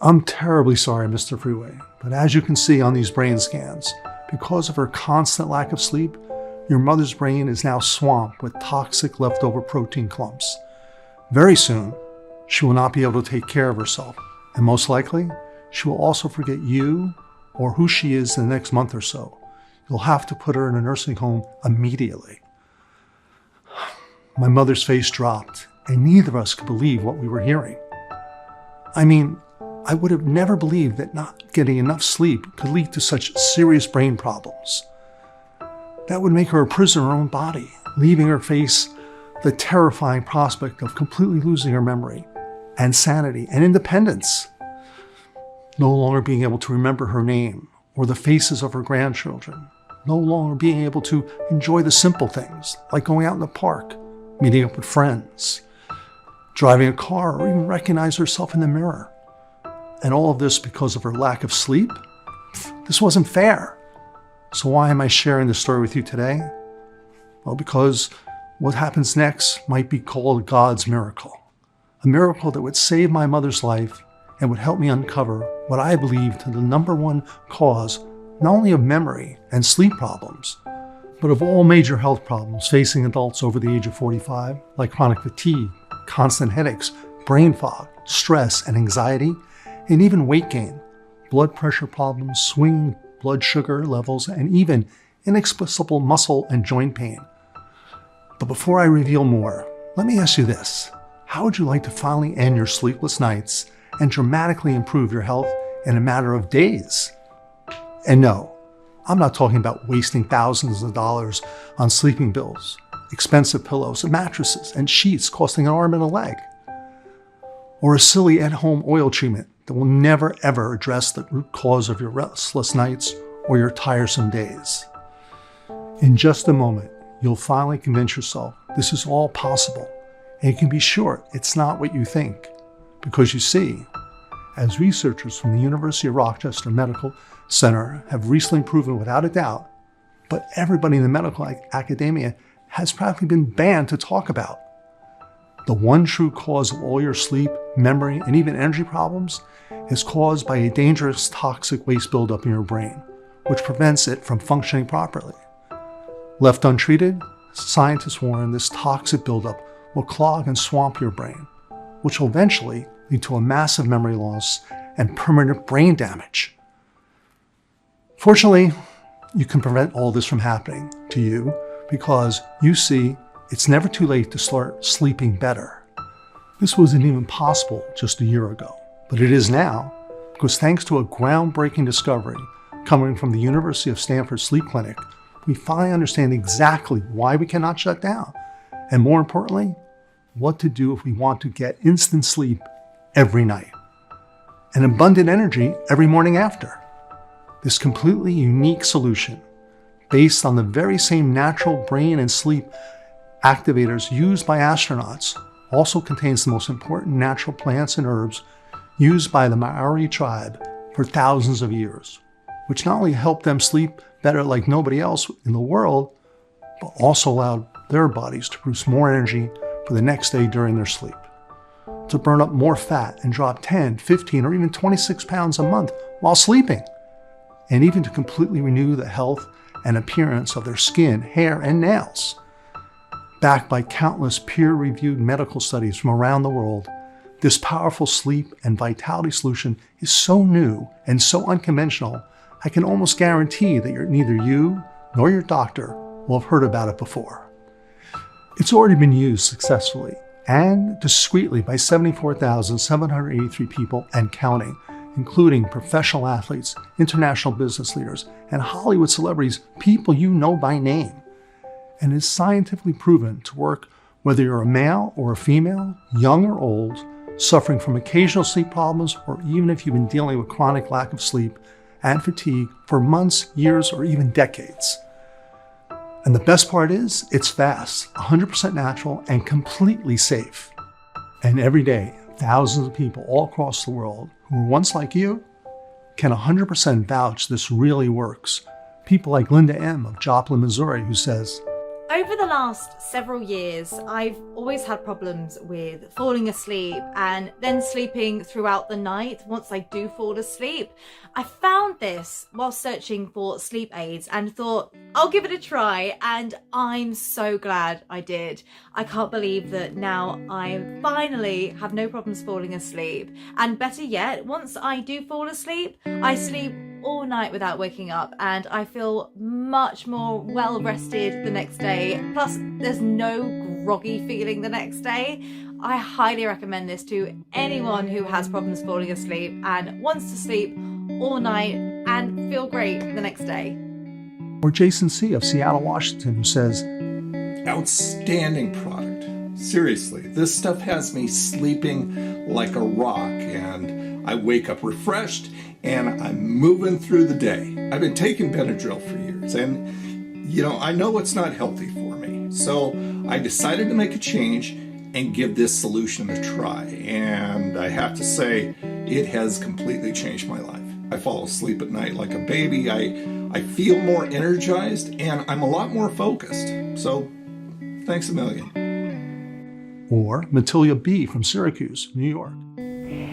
I'm terribly sorry, Mr. Freeway, but as you can see on these brain scans, because of her constant lack of sleep, your mother's brain is now swamped with toxic leftover protein clumps. Very soon, she will not be able to take care of herself, and most likely, she will also forget you or who she is in the next month or so. You'll have to put her in a nursing home immediately. My mother's face dropped, and neither of us could believe what we were hearing. I mean, I would have never believed that not getting enough sleep could lead to such serious brain problems. That would make her a prisoner in her own body, leaving her face the terrifying prospect of completely losing her memory and sanity and independence. No longer being able to remember her name or the faces of her grandchildren. No longer being able to enjoy the simple things like going out in the park, meeting up with friends, driving a car, or even recognize herself in the mirror. And all of this because of her lack of sleep? This wasn't fair. So why am I sharing this story with you today? Well, because what happens next might be called God's miracle. A miracle that would save my mother's life and would help me uncover what I believe to the number one cause, not only of memory and sleep problems, but of all major health problems facing adults over the age of 45, like chronic fatigue, constant headaches, brain fog, stress and anxiety, and even weight gain, blood pressure problems, swinging blood sugar levels, and even inexplicable muscle and joint pain. But before I reveal more, let me ask you this. How would you like to finally end your sleepless nights and dramatically improve your health in a matter of days? And no, I'm not talking about wasting thousands of dollars on sleeping bills, expensive pillows and mattresses and sheets costing an arm and a leg, or a silly at-home oil treatment that will never ever address the root cause of your restless nights or your tiresome days. In just a moment, you'll finally convince yourself this is all possible, and you can be sure it's not what you think. Because you see, as researchers from the University of Rochester Medical Center have recently proven without a doubt, but everybody in the medical academia has practically been banned to talk about. The one true cause of all your sleep, memory, and even energy problems is caused by a dangerous toxic waste buildup in your brain, which prevents it from functioning properly. Left untreated, scientists warn this toxic buildup will clog and swamp your brain, which will eventually lead to a massive memory loss and permanent brain damage. Fortunately, you can prevent all this from happening to you because, you see, it's never too late to start sleeping better. This wasn't even possible just a year ago, but it is now because thanks to a groundbreaking discovery coming from the University of Stanford Sleep Clinic, we finally understand exactly why we cannot shut down, and more importantly, what to do if we want to get instant sleep every night and abundant energy every morning after. This completely unique solution, based on the very same natural brain and sleep activators used by astronauts, also contains the most important natural plants and herbs used by the Maori tribe for thousands of years, which not only helped them sleep better like nobody else in the world, but also allowed their bodies to produce more energy for the next day during their sleep, to burn up more fat and drop 10, 15, or even 26 pounds a month while sleeping, and even to completely renew the health and appearance of their skin, hair, and nails. Backed by countless peer-reviewed medical studies from around the world, this powerful sleep and vitality solution is so new and so unconventional, I can almost guarantee that neither you nor your doctor will have heard about it before. It's already been used successfully and discreetly by 74,783 people and counting, including professional athletes, international business leaders, and Hollywood celebrities, people you know by name, and is scientifically proven to work whether you're a male or a female, young or old, suffering from occasional sleep problems, or even if you've been dealing with chronic lack of sleep and fatigue for months, years, or even decades. And the best part is, it's fast, 100% natural, and completely safe. And every day, thousands of people all across the world who were once like you can 100% vouch this really works. People like Linda M. of Joplin, Missouri, who says, Over the last several years, I've always had problems with falling asleep and then sleeping throughout the night once I do fall asleep. I found this while searching for sleep aids and thought, I'll give it a try, and I'm so glad I did. I can't believe that now I finally have no problems falling asleep. And better yet, once I do fall asleep, I sleep all night without waking up, and I feel much more well rested the next day. Plus, there's no groggy feeling the next day. I highly recommend this to anyone who has problems falling asleep and wants to sleep all night and feel great the next day. Or Jason C. of Seattle, Washington, who says, outstanding product. Seriously, this stuff has me sleeping like a rock, and I wake up refreshed and I'm moving through the day. I've been taking Benadryl for years, and I know it's not healthy for me. So I decided to make a change and give this solution a try. And I have to say, it has completely changed my life. I fall asleep at night like a baby. I feel more energized, and I'm a lot more focused. So thanks a million. Or Matilda B. from Syracuse, New York.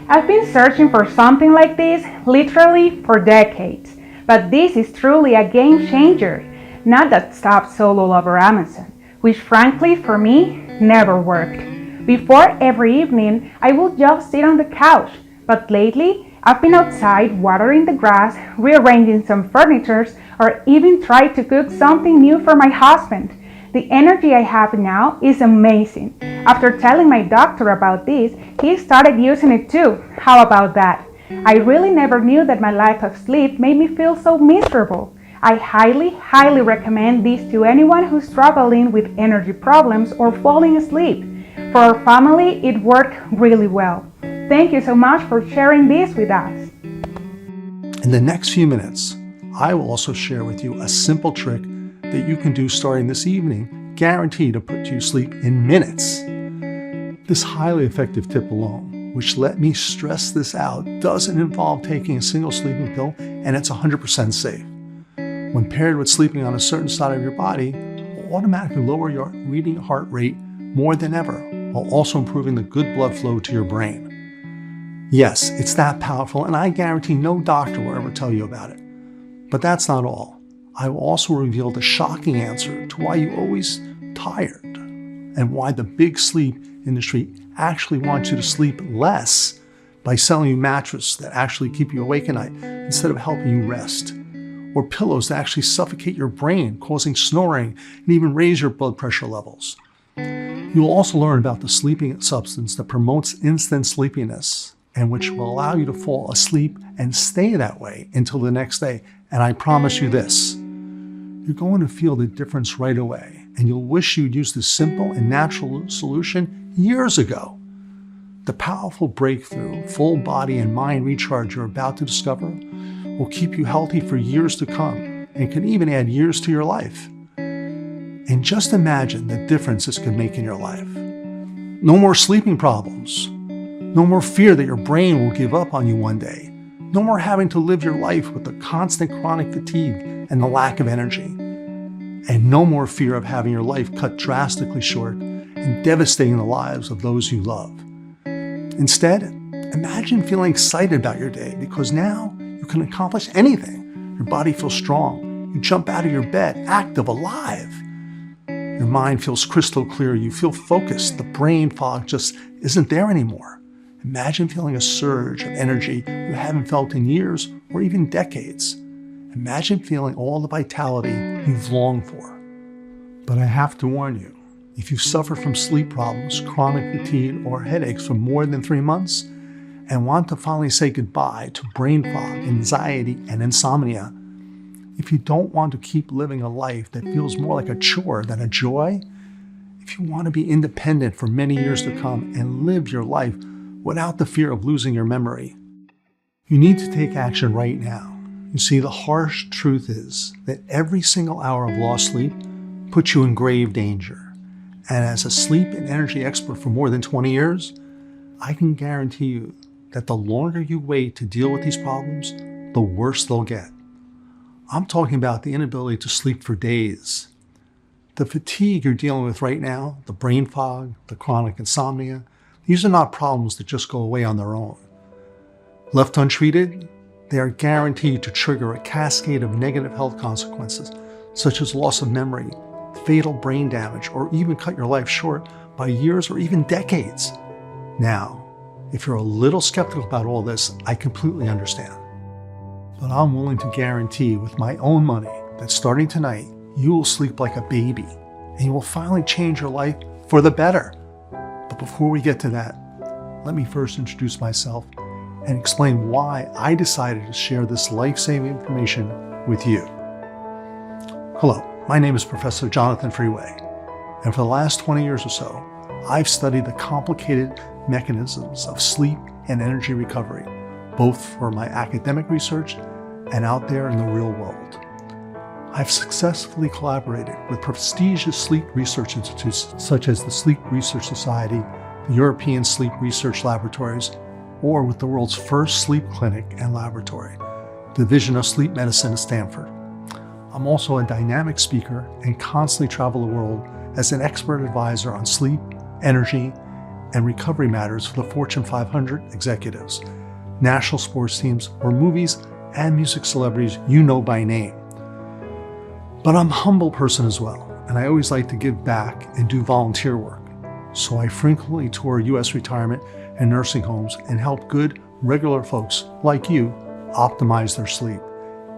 I've been searching for something like this literally for decades, but this is truly a game changer. Not that stuff sold all over Amazon, which frankly for me never worked. Before, every evening I would just sit on the couch, but lately I've been outside watering the grass, rearranging some furniture, or even tried to cook something new for my husband. The energy I have now is amazing. After telling my doctor about this, he started using it too. How about that? I really never knew that my lack of sleep made me feel so miserable. I highly recommend this to anyone who's struggling with energy problems or falling asleep. For our family, it worked really well. Thank you so much for sharing this with us. In the next few minutes, I will also share with you a simple trick that you can do starting this evening, guaranteed to put you to sleep in minutes. This highly effective tip alone, which let me stress this out, doesn't involve taking a single sleeping pill, and it's 100% safe. When paired with sleeping on a certain side of your body, will automatically lower your reading heart rate more than ever, while also improving the good blood flow to your brain. Yes, it's that powerful, and I guarantee no doctor will ever tell you about it. But that's not all. I will also reveal the shocking answer to why you're always tired and why the big sleep industry actually wants you to sleep less by selling you mattresses that actually keep you awake at night instead of helping you rest, or pillows that actually suffocate your brain, causing snoring and even raise your blood pressure levels. You will also learn about the sleeping substance that promotes instant sleepiness and which will allow you to fall asleep and stay that way until the next day. And I promise you this, you're going to feel the difference right away, and you'll wish you'd used this simple and natural solution years ago. The powerful breakthrough, full body and mind recharge you're about to discover will keep you healthy for years to come and can even add years to your life. And just imagine the difference this could make in your life. No more sleeping problems. No more fear that your brain will give up on you one day. No more having to live your life with the constant chronic fatigue and the lack of energy. And no more fear of having your life cut drastically short and devastating the lives of those you love. Instead, imagine feeling excited about your day because now you can accomplish anything. Your body feels strong. You jump out of your bed, active, alive. Your mind feels crystal clear. You feel focused. The brain fog just isn't there anymore. Imagine feeling a surge of energy you haven't felt in years or even decades. Imagine feeling all the vitality you've longed for. But I have to warn you, if you've suffered from sleep problems, chronic fatigue, or headaches for more than 3 months and want to finally say goodbye to brain fog, anxiety, and insomnia, if you don't want to keep living a life that feels more like a chore than a joy, if you want to be independent for many years to come and live your life without the fear of losing your memory, you need to take action right now. You see, the harsh truth is that every single hour of lost sleep puts you in grave danger. And as a sleep and energy expert for more than 20 years, I can guarantee you that the longer you wait to deal with these problems, the worse they'll get. I'm talking about the inability to sleep for days, the fatigue you're dealing with right now, the brain fog, the chronic insomnia, these are not problems that just go away on their own. Left untreated, they are guaranteed to trigger a cascade of negative health consequences, such as loss of memory, fatal brain damage, or even cut your life short by years or even decades. Now, if you're a little skeptical about all this, I completely understand. But I'm willing to guarantee with my own money that starting tonight, you will sleep like a baby and you will finally change your life for the better. But before we get to that, let me first introduce myself and explain why I decided to share this life-saving information with you. Hello, my name is Professor Jonathan Freeway, and for the last 20 years or so, I've studied the complicated mechanisms of sleep and energy recovery, both for my academic research and out there in the real world. I've successfully collaborated with prestigious sleep research institutes such as the Sleep Research Society, the European Sleep Research Laboratories, or with the world's first sleep clinic and laboratory, Division of Sleep Medicine at Stanford. I'm also a dynamic speaker and constantly travel the world as an expert advisor on sleep, energy, and recovery matters for the Fortune 500 executives, national sports teams, or movies and music celebrities you know by name. But I'm a humble person as well, and I always like to give back and do volunteer work. So I frequently tour U.S. retirement and nursing homes and help good, regular folks like you optimize their sleep,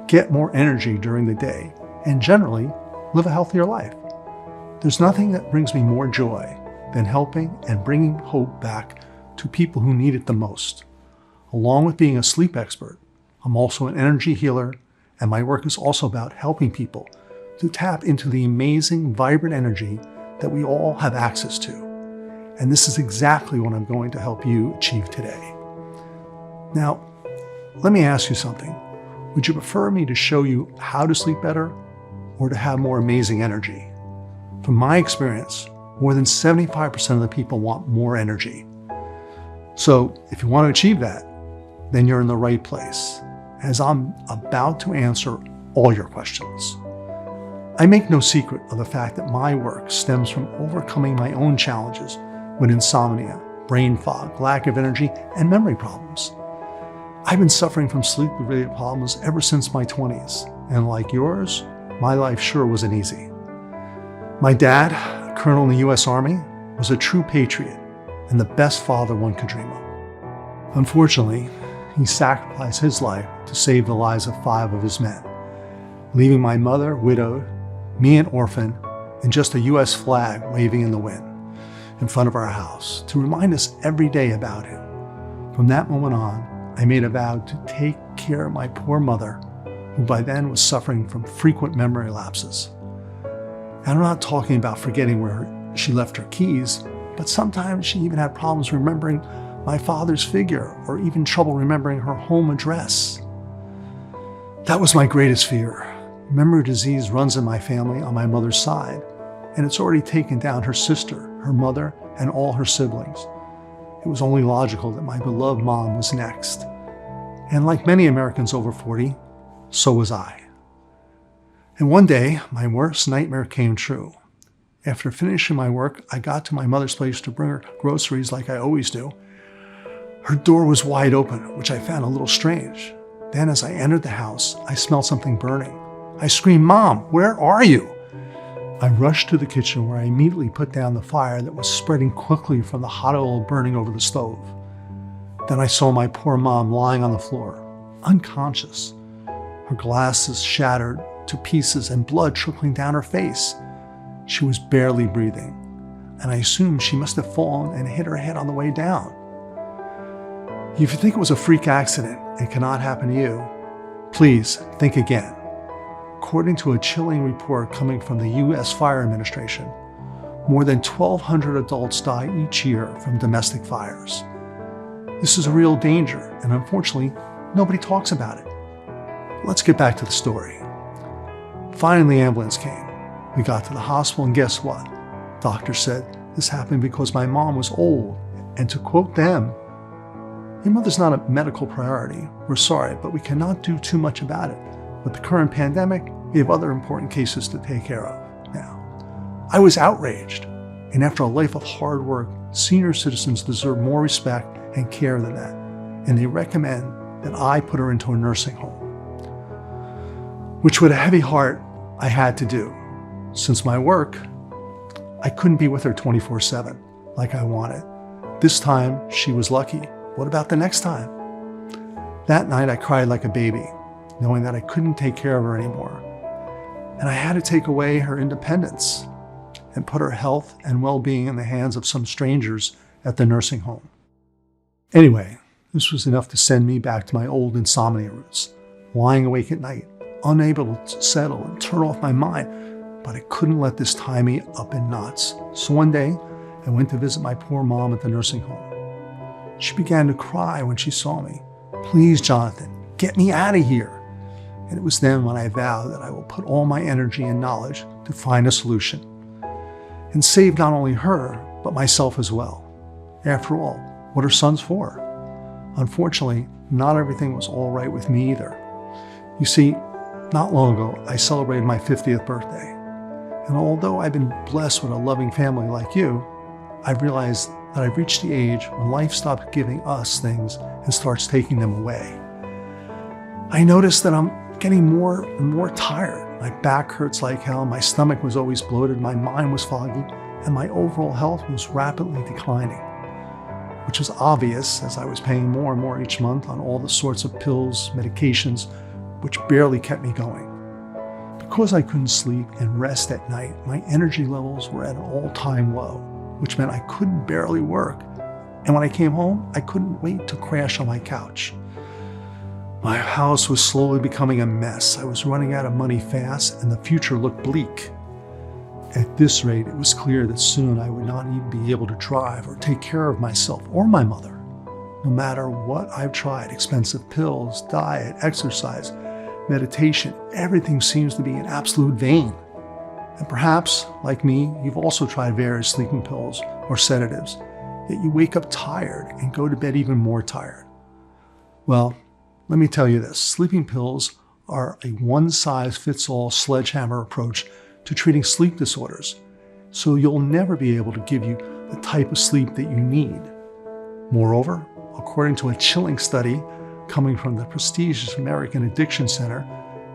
get more energy during the day, and generally live a healthier life. There's nothing that brings me more joy than helping and bringing hope back to people who need it the most. Along with being a sleep expert, I'm also an energy healer, and my work is also about helping people to tap into the amazing, vibrant energy that we all have access to. And this is exactly what I'm going to help you achieve today. Now, let me ask you something. Would you prefer me to show you how to sleep better or to have more amazing energy? From my experience, more than 75% of the people want more energy. So if you want to achieve that, then you're in the right place, as I'm about to answer all your questions. I make no secret of the fact that my work stems from overcoming my own challenges with insomnia, brain fog, lack of energy, and memory problems. I've been suffering from sleep-related problems ever since my 20s, and like yours, my life sure wasn't easy. My dad, a colonel in the U.S. Army, was a true patriot and the best father one could dream of. Unfortunately, he sacrificed his life to save the lives of 5 of his men, leaving my mother widowed, me an orphan, and just a U.S. flag waving in the wind in front of our house to remind us every day about him. From that moment on, I made a vow to take care of my poor mother, who by then was suffering from frequent memory lapses. And I'm not talking about forgetting where she left her keys, but sometimes she even had problems remembering my father's figure or even trouble remembering her home address. That was my greatest fear. Memory disease runs in my family on my mother's side, and it's already taken down her sister, her mother, and all her siblings. It was only logical that my beloved mom was next. And like many Americans over 40, so was I. And one day, my worst nightmare came true. After finishing my work, I got to my mother's place to bring her groceries like I always do. Her door was wide open, which I found a little strange. Then as I entered the house, I smelled something burning. I screamed, "Mom, where are you?" I rushed to the kitchen where I immediately put down the fire that was spreading quickly from the hot oil burning over the stove. Then I saw my poor mom lying on the floor, unconscious, her glasses shattered to pieces and blood trickling down her face. She was barely breathing, and I assumed she must have fallen and hit her head on the way down. If you think it was a freak accident and cannot happen to you, please think again. According to a chilling report coming from the U.S. Fire Administration, more than 1,200 adults die each year from domestic fires. This is a real danger, and unfortunately, nobody talks about it. Let's get back to the story. Finally, the ambulance came. We got to the hospital, and guess what? Doctors said this happened because my mom was old, and to quote them, "Your mother's not a medical priority. We're sorry, but we cannot do too much about it. With the current pandemic, we have other important cases to take care of now." I was outraged. And after a life of hard work, senior citizens deserve more respect and care than that. And they recommend that I put her into a nursing home, which with a heavy heart, I had to do. Since my work, I couldn't be with her 24/7 like I wanted. This time, she was lucky. What about the next time? That night, I cried like a baby, knowing that I couldn't take care of her anymore. And I had to take away her independence and put her health and well-being in the hands of some strangers at the nursing home. Anyway, this was enough to send me back to my old insomnia roots, lying awake at night, unable to settle and turn off my mind, but I couldn't let this tie me up in knots. So one day, I went to visit my poor mom at the nursing home. She began to cry when she saw me. "Please, Jonathan, get me out of here." And it was then when I vowed that I will put all my energy and knowledge to find a solution and save not only her, but myself as well. After all, what are sons for? Unfortunately, not everything was all right with me either. You see, not long ago, I celebrated my 50th birthday. And although I've been blessed with a loving family like you, I've realized that I've reached the age when life stops giving us things and starts taking them away. I noticed that I'm getting more and more tired. My back hurts like hell, my stomach was always bloated, my mind was foggy, and my overall health was rapidly declining, which was obvious as I was paying more and more each month on all the sorts of pills, medications, which barely kept me going. Because I couldn't sleep and rest at night, my energy levels were at an all-time low, which meant I couldn't barely work. And when I came home, I couldn't wait to crash on my couch. My house was slowly becoming a mess. I was running out of money fast, and the future looked bleak. At this rate, it was clear that soon I would not even be able to drive or take care of myself or my mother. No matter what I've tried, expensive pills, diet, exercise, meditation, everything seems to be in absolute vain. And perhaps, like me, you've also tried various sleeping pills or sedatives, yet you wake up tired and go to bed even more tired. Well, let me tell you this, sleeping pills are a one-size-fits-all sledgehammer approach to treating sleep disorders, so you'll never be able to give you the type of sleep that you need. Moreover, according to a chilling study coming from the prestigious American Addiction Center,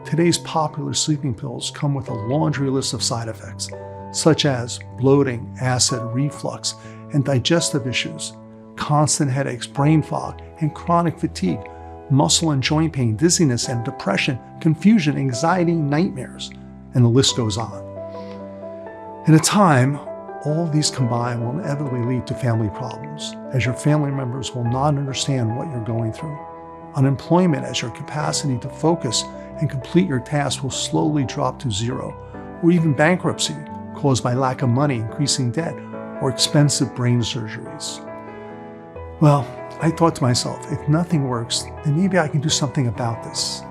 today's popular sleeping pills come with a laundry list of side effects, such as bloating, acid reflux, and digestive issues, constant headaches, brain fog, and chronic fatigue, muscle and joint pain, dizziness and depression, confusion, anxiety, nightmares, and the list goes on. In a time, all these combined will inevitably lead to family problems, as your family members will not understand what you're going through. Unemployment, as your capacity to focus and complete your tasks will slowly drop to zero, or even bankruptcy caused by lack of money, increasing debt, or expensive brain surgeries. Well, I thought to myself, if nothing works, then maybe I can do something about this.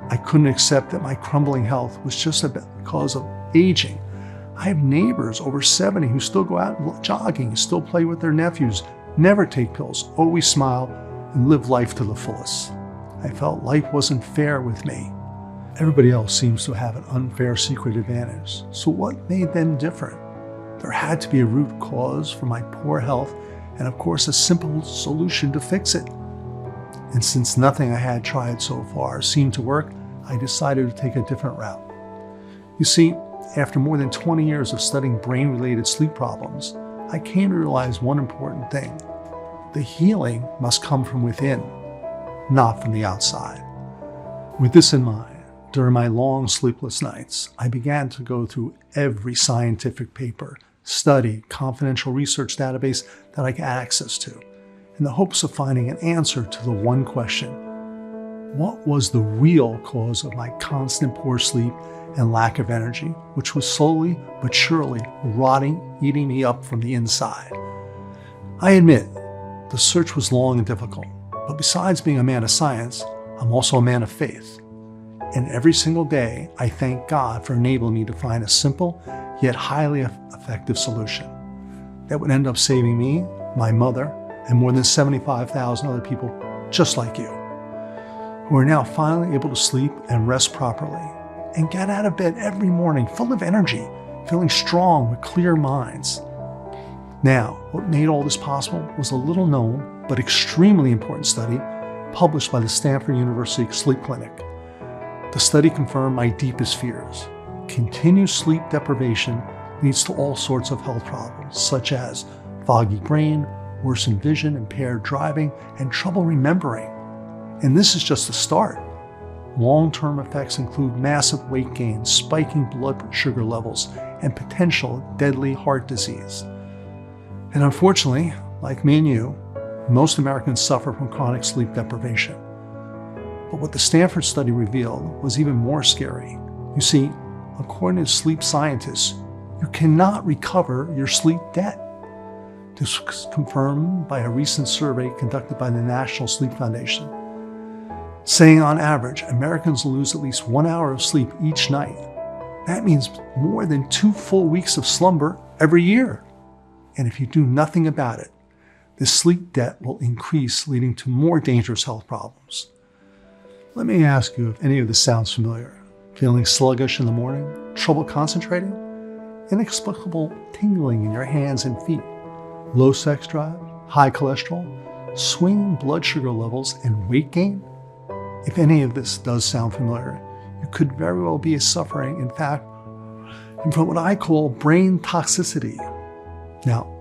I couldn't accept that my crumbling health was just because of aging. I have neighbors over 70 who still go out jogging, still play with their nephews, never take pills, always smile, and live life to the fullest. I felt life wasn't fair with me. Everybody else seems to have an unfair secret advantage. So what made them different? There had to be a root cause for my poor health, and of course a simple solution to fix it. And since nothing I had tried so far seemed to work, I decided to take a different route. You see, after more than 20 years of studying brain-related sleep problems, I came to realize one important thing. The healing must come from within, not from the outside. With this in mind, during my long sleepless nights, I began to go through every scientific paper, study, confidential research database that I had access to, in the hopes of finding an answer to the one question: what was the real cause of my constant poor sleep and lack of energy, which was slowly but surely rotting, eating me up from the inside? I admit, the search was long and difficult, but besides being a man of science, I'm also a man of faith. And every single day, I thank God for enabling me to find a simple yet highly effective solution that would end up saving me, my mother, and more than 75,000 other people just like you, who are now finally able to sleep and rest properly and get out of bed every morning full of energy, feeling strong with clear minds. Now, what made all this possible was a little known but extremely important study published by the Stanford University Sleep Clinic. The study confirmed my deepest fears. Continued sleep deprivation leads to all sorts of health problems, such as foggy brain, worsened vision, impaired driving, and trouble remembering. And this is just the start. Long-term effects include massive weight gain, spiking blood sugar levels, and potential deadly heart disease. And unfortunately, like me and you, most Americans suffer from chronic sleep deprivation. But what the Stanford study revealed was even more scary. You see, according to sleep scientists, you cannot recover your sleep debt. This was confirmed by a recent survey conducted by the National Sleep Foundation, saying on average, Americans lose at least 1 hour of sleep each night. That means more than 2 full weeks of slumber every year. And if you do nothing about it, this sleep debt will increase, leading to more dangerous health problems. Let me ask you if any of this sounds familiar. Feeling sluggish in the morning, trouble concentrating, inexplicable tingling in your hands and feet, low sex drive, high cholesterol, swinging blood sugar levels, and weight gain? If any of this does sound familiar, you could very well be suffering, in fact, from what I call brain toxicity. Now,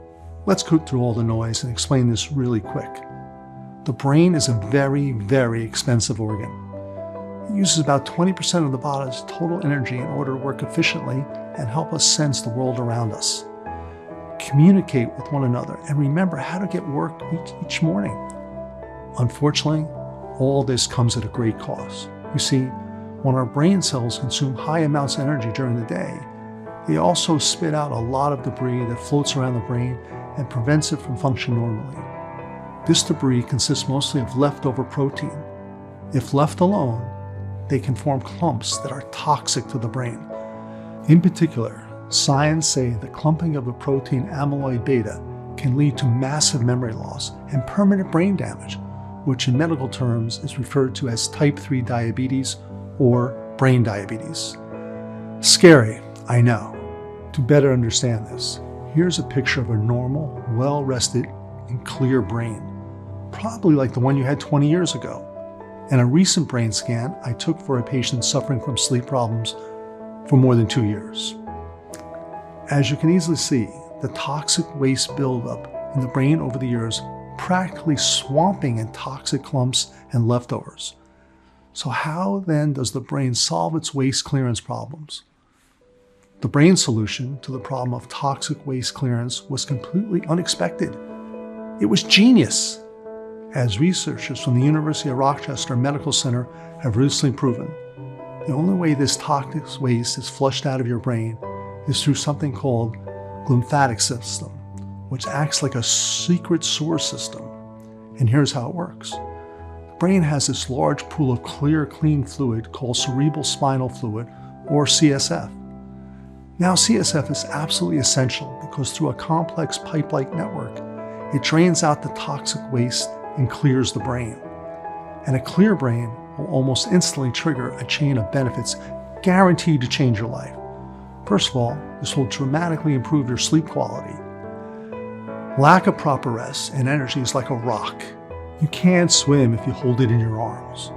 let's go through all the noise and explain this really quick. The brain is a very, very expensive organ. It uses about 20% of the body's total energy in order to work efficiently and help us sense the world around us, communicate with one another, and remember how to get work each morning. Unfortunately, all this comes at a great cost. You see, when our brain cells consume high amounts of energy during the day, they also spit out a lot of debris that floats around the brain and prevents it from functioning normally. This debris consists mostly of leftover protein. If left alone, they can form clumps that are toxic to the brain. In particular, science say the clumping of the protein amyloid beta can lead to massive memory loss and permanent brain damage, which in medical terms is referred to as type 3 diabetes or brain diabetes. Scary, I know. To better understand this, here's a picture of a normal, well-rested, and clear brain, probably like the one you had 20 years ago, and a recent brain scan I took for a patient suffering from sleep problems for more than 2 years. As you can easily see, the toxic waste buildup in the brain over the years, practically swamping in toxic clumps and leftovers. So how then does the brain solve its waste clearance problems? The brain solution to the problem of toxic waste clearance was completely unexpected. It was genius. As researchers from the University of Rochester Medical Center have recently proven, the only way this toxic waste is flushed out of your brain is through something called lymphatic system, which acts like a secret sewer system. And here's how it works. The brain has this large pool of clear, clean fluid called cerebral spinal fluid, or CSF. Now, CSF is absolutely essential because through a complex pipe-like network, it drains out the toxic waste and clears the brain. And a clear brain will almost instantly trigger a chain of benefits guaranteed to change your life. First of all, this will dramatically improve your sleep quality. Lack of proper rest and energy is like a rock. You can't swim if you hold it in your arms.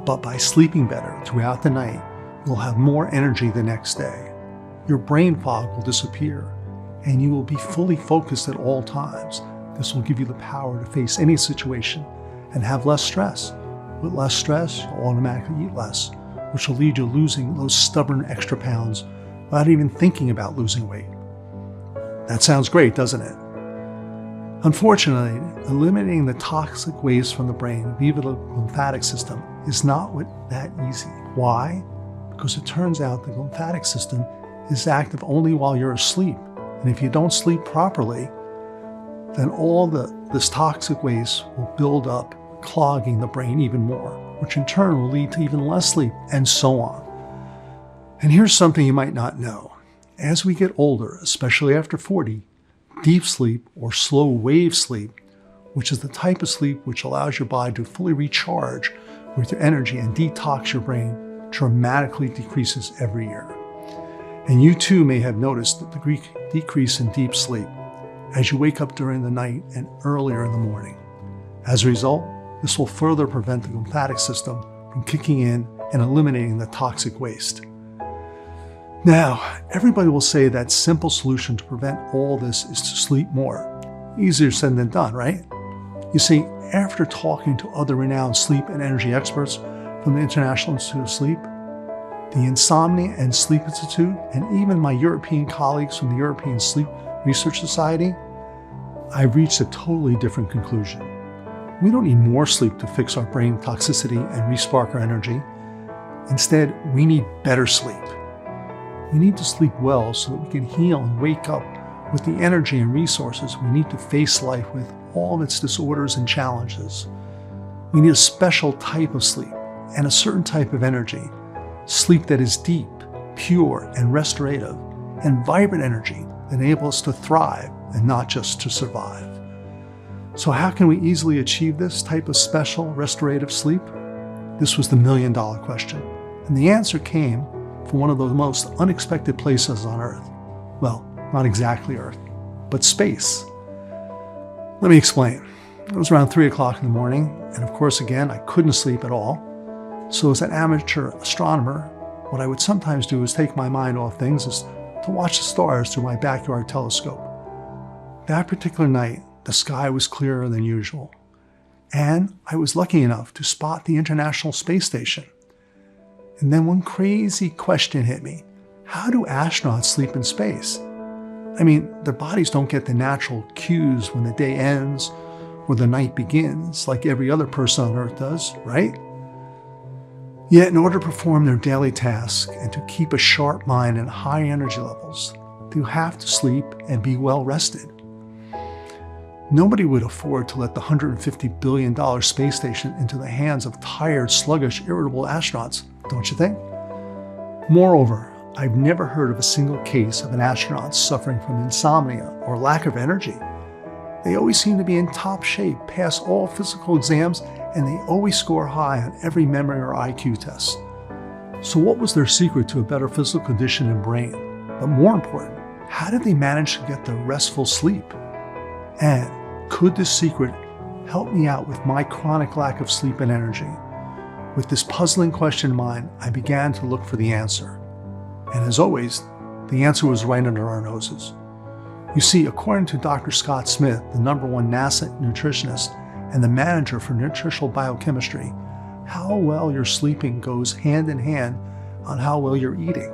But by sleeping better throughout the night, you'll have more energy the next day. Your brain fog will disappear, and you will be fully focused at all times. This will give you the power to face any situation and have less stress. With less stress, you'll automatically eat less, which will lead you to losing those stubborn extra pounds without even thinking about losing weight. That sounds great, doesn't it? Unfortunately, eliminating the toxic waste from the brain via the lymphatic system is not that easy. Why? Because it turns out the lymphatic system is active only while you're asleep. And if you don't sleep properly, then all this toxic waste will build up, clogging the brain even more, which in turn will lead to even less sleep, and so on. And here's something you might not know. As we get older, especially after 40, deep sleep or slow wave sleep, which is the type of sleep which allows your body to fully recharge with your energy and detox your brain, dramatically decreases every year. And you too may have noticed the decrease in deep sleep as you wake up during the night and earlier in the morning. As a result, this will further prevent the lymphatic system from kicking in and eliminating the toxic waste. Now, everybody will say that simple solution to prevent all this is to sleep more. Easier said than done, right? You see, after talking to other renowned sleep and energy experts from the International Institute of Sleep, the Insomnia and Sleep Institute, and even my European colleagues from the European Sleep Research Society, I've reached a totally different conclusion. We don't need more sleep to fix our brain toxicity and re-spark our energy. Instead, we need better sleep. We need to sleep well so that we can heal and wake up with the energy and resources we need to face life with all of its disorders and challenges. We need a special type of sleep and a certain type of energy, sleep that is deep, pure, and restorative, and vibrant energy that enables us to thrive and not just to survive. So how can we easily achieve this type of special restorative sleep? This was the million-dollar question, and the answer came from one of the most unexpected places on Earth. Well, not exactly Earth, but space. Let me explain. It was around 3 o'clock in the morning, and of course, again, I couldn't sleep at all. So as an amateur astronomer, what I would sometimes do is take my mind off things is to watch the stars through my backyard telescope. That particular night, the sky was clearer than usual, and I was lucky enough to spot the International Space Station. And then one crazy question hit me. How do astronauts sleep in space? I mean, their bodies don't get the natural cues when the day ends or the night begins like every other person on Earth does, right? Yet in order to perform their daily tasks and to keep a sharp mind and high energy levels, they have to sleep and be well rested. Nobody would afford to let the $150 billion space station into the hands of tired, sluggish, irritable astronauts, don't you think? Moreover, I've never heard of a single case of an astronaut suffering from insomnia or lack of energy. They always seem to be in top shape, pass all physical exams, and they always score high on every memory or IQ test. So what was their secret to a better physical condition and brain? But more important, how did they manage to get the restful sleep? And could this secret help me out with my chronic lack of sleep and energy? With this puzzling question in mind, I began to look for the answer. And as always, the answer was right under our noses. You see, according to Dr. Scott Smith, the #1 NASA nutritionist and the manager for nutritional biochemistry, how well you're sleeping goes hand in hand on how well you're eating.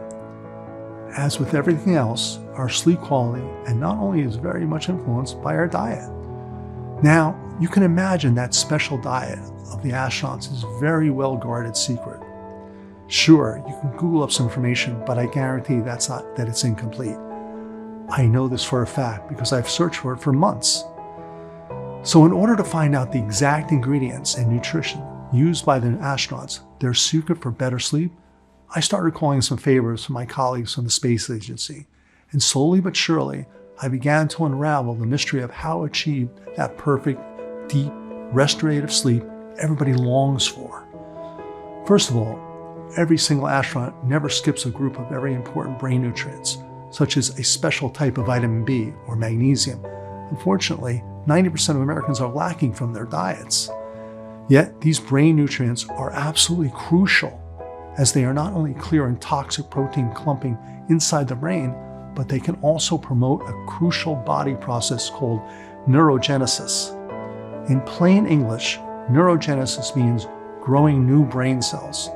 As with everything else, our sleep quality and not only is very much influenced by our diet. Now, you can imagine that special diet of the astronauts is a very well-guarded secret. Sure, you can Google up some information, but I guarantee that it's incomplete. I know this for a fact because I've searched for it for months. So in order to find out the exact ingredients and nutrition used by the astronauts, their secret for better sleep, I started calling some favors from my colleagues from the Space Agency. And slowly but surely, I began to unravel the mystery of how to achieve that perfect, deep, restorative sleep everybody longs for. First of all, every single astronaut never skips a group of very important brain nutrients, such as a special type of vitamin B or magnesium. Unfortunately, 90% of Americans are lacking from their diets. Yet, these brain nutrients are absolutely crucial, as they are not only clearing toxic protein clumping inside the brain, but they can also promote a crucial body process called neurogenesis. In plain English, neurogenesis means growing new brain cells,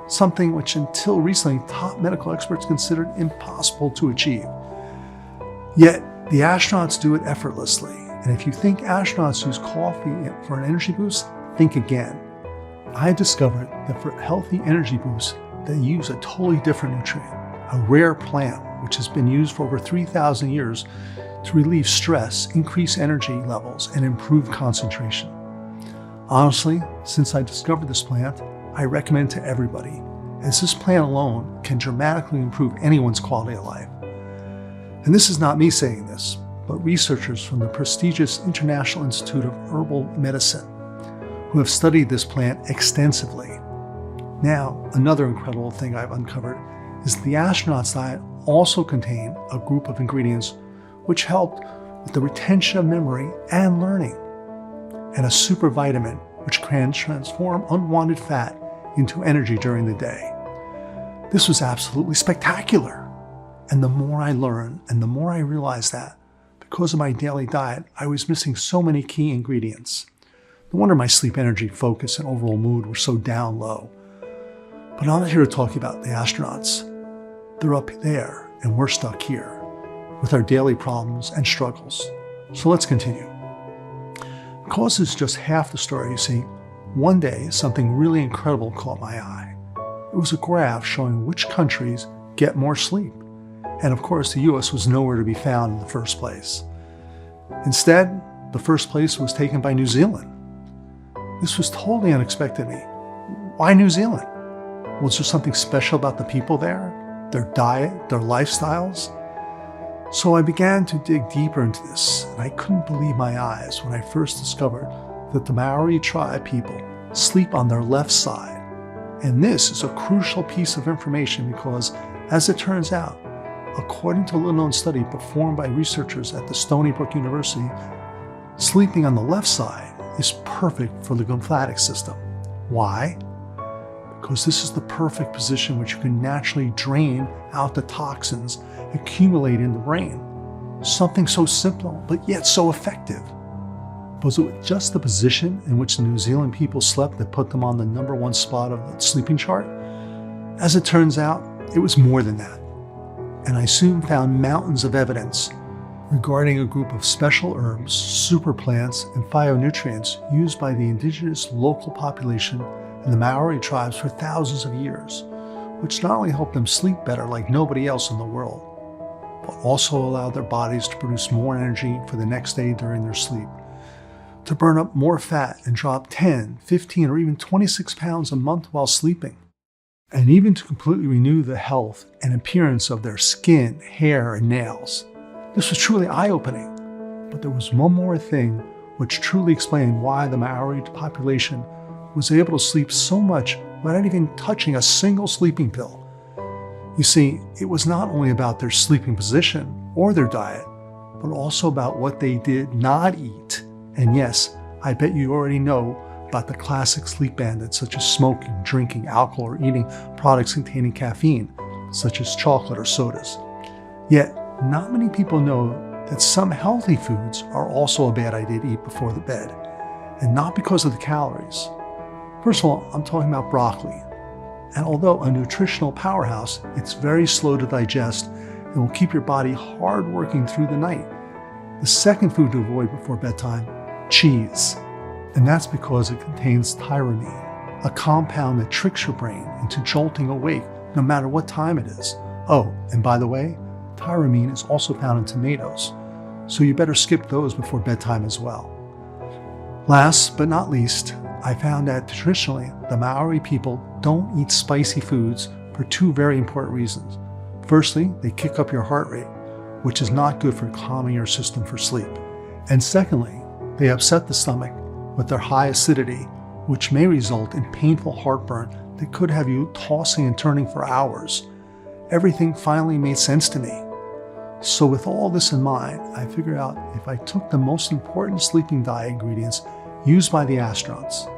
something which until recently top medical experts considered impossible to achieve. Yet, the astronauts do it effortlessly. And if you think astronauts use coffee for an energy boost, think again. I discovered that for healthy energy boosts, they use a totally different nutrient, a rare plant which has been used for over 3,000 years to relieve stress, increase energy levels, and improve concentration. Honestly, since I discovered this plant, I recommend it to everybody, as this plant alone can dramatically improve anyone's quality of life. And this is not me saying this, but researchers from the prestigious International Institute of Herbal Medicine, who have studied this plant extensively. Now, another incredible thing I've uncovered is the astronauts' diet also contain a group of ingredients which helped with the retention of memory and learning, and a super vitamin which can transform unwanted fat into energy during the day. This was absolutely spectacular. And the more I learned and the more I realized that, because of my daily diet, I was missing so many key ingredients. No wonder my sleep energy, focus, and overall mood were so down low. But I'm not here to talk about the astronauts. They're up there and we're stuck here with our daily problems and struggles. So let's continue. Because this is just half the story, you see, one day something really incredible caught my eye. It was a graph showing which countries get more sleep. And of course, the US was nowhere to be found in the first place. Instead, the first place was taken by New Zealand. This was totally unexpected to me. Why New Zealand? Was there something special about the people there? Their diet, their lifestyles? So I began to dig deeper into this, and I couldn't believe my eyes when I first discovered that the Maori tribe people sleep on their left side. And this is a crucial piece of information because, as it turns out, according to a little-known study performed by researchers at the Stony Brook University, sleeping on the left side is perfect for the lymphatic system. Why? Because this is the perfect position which you can naturally drain out the toxins accumulated in the brain. Something so simple, but yet so effective. Was it just the position in which the New Zealand people slept that put them on the #1 spot of the sleeping chart? As it turns out, it was more than that. And I soon found mountains of evidence regarding a group of special herbs, super plants, and phytonutrients used by the indigenous local population and the Maori tribes for thousands of years, which not only helped them sleep better like nobody else in the world, but also allowed their bodies to produce more energy for the next day during their sleep, to burn up more fat and drop 10, 15, or even 26 pounds a month while sleeping, and even to completely renew the health and appearance of their skin, hair, and nails. This was truly eye-opening, but there was one more thing which truly explained why the Maori population was able to sleep so much without even touching a single sleeping pill. You see, it was not only about their sleeping position or their diet, but also about what they did not eat. And yes, I bet you already know about the classic sleep bandits such as smoking, drinking, alcohol, or eating products containing caffeine, such as chocolate or sodas. Yet, not many people know that some healthy foods are also a bad idea to eat before the bed, and not because of the calories. First of all, I'm talking about broccoli. And although a nutritional powerhouse, it's very slow to digest and will keep your body hard working through the night. The second food to avoid before bedtime, cheese. And that's because it contains tyramine, a compound that tricks your brain into jolting awake no matter what time it is. Oh, and by the way, tyramine is also found in tomatoes, so you better skip those before bedtime as well. Last but not least, I found that traditionally, the Maori people don't eat spicy foods for two very important reasons. Firstly, they kick up your heart rate, which is not good for calming your system for sleep. And secondly, they upset the stomach with their high acidity, which may result in painful heartburn that could have you tossing and turning for hours. Everything finally made sense to me. So with all this in mind, I figured out if I took the most important sleeping diet ingredients used by the astronauts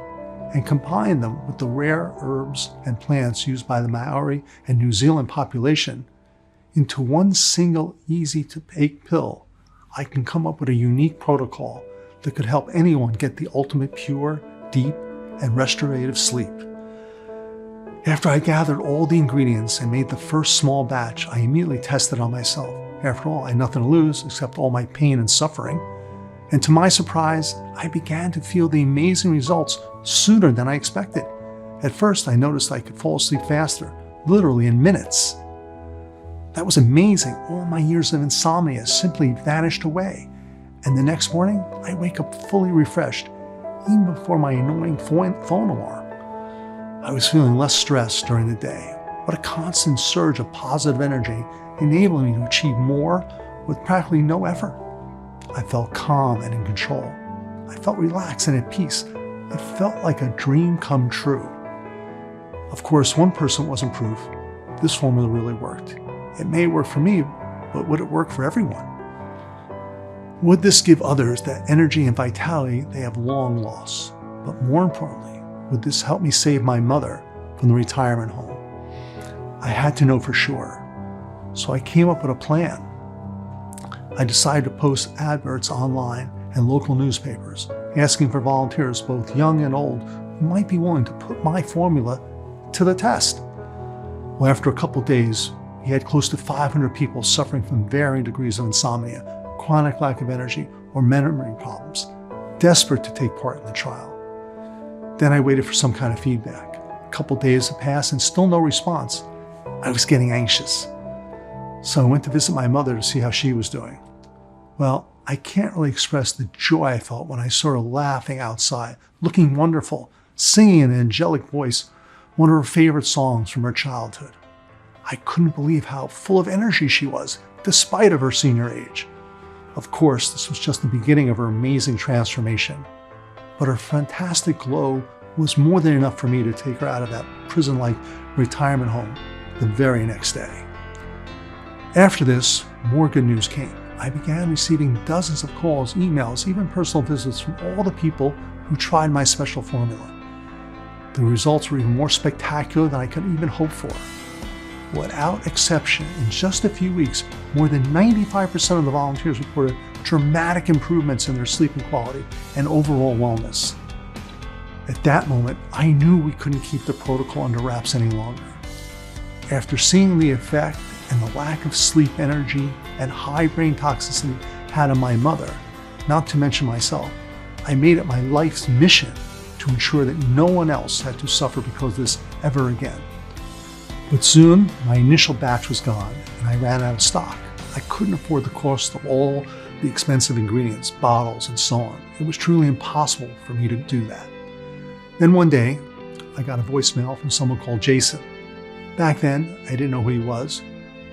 and combined them with the rare herbs and plants used by the Maori and New Zealand population into one single easy-to-take pill, I can come up with a unique protocol that could help anyone get the ultimate pure, deep, and restorative sleep. After I gathered all the ingredients and made the first small batch, I immediately tested on myself. After all, I had nothing to lose except all my pain and suffering. And to my surprise, I began to feel the amazing results sooner than I expected. At first, I noticed I could fall asleep faster, literally in minutes. That was amazing. All my years of insomnia simply vanished away. And the next morning, I wake up fully refreshed, even before my annoying phone alarm. I was feeling less stressed during the day, but a constant surge of positive energy enabled me to achieve more with practically no effort. I felt calm and in control. I felt relaxed and at peace. It felt like a dream come true. Of course, one person wasn't proof. This formula really worked. It may work for me, but would it work for everyone? Would this give others that energy and vitality they have long lost? But more importantly, would this help me save my mother from the retirement home? I had to know for sure. So I came up with a plan. I decided to post adverts online and local newspapers, asking for volunteers, both young and old, who might be willing to put my formula to the test. Well, after a couple days, we had close to 500 people suffering from varying degrees of insomnia, chronic lack of energy, or memory problems, desperate to take part in the trial. Then I waited for some kind of feedback. A couple days had passed and still no response. I was getting anxious. So I went to visit my mother to see how she was doing. Well, I can't really express the joy I felt when I saw her laughing outside, looking wonderful, singing in an angelic voice, one of her favorite songs from her childhood. I couldn't believe how full of energy she was, despite of her senior age. Of course, this was just the beginning of her amazing transformation. But her fantastic glow was more than enough for me to take her out of that prison-like retirement home the very next day. After this, more good news came. I began receiving dozens of calls, emails, even personal visits from all the people who tried my special formula. The results were even more spectacular than I could even hope for. Without exception, in just a few weeks, more than 95% of the volunteers reported dramatic improvements in their sleeping quality and overall wellness. At that moment, I knew we couldn't keep the protocol under wraps any longer. After seeing the effect and the lack of sleep energy and high brain toxicity had on my mother, not to mention myself, I made it my life's mission to ensure that no one else had to suffer because of this ever again. But soon, my initial batch was gone and I ran out of stock. I couldn't afford the cost of all the expensive ingredients, bottles, and so on. It was truly impossible for me to do that. Then one day, I got a voicemail from someone called Jason. Back then, I didn't know who he was,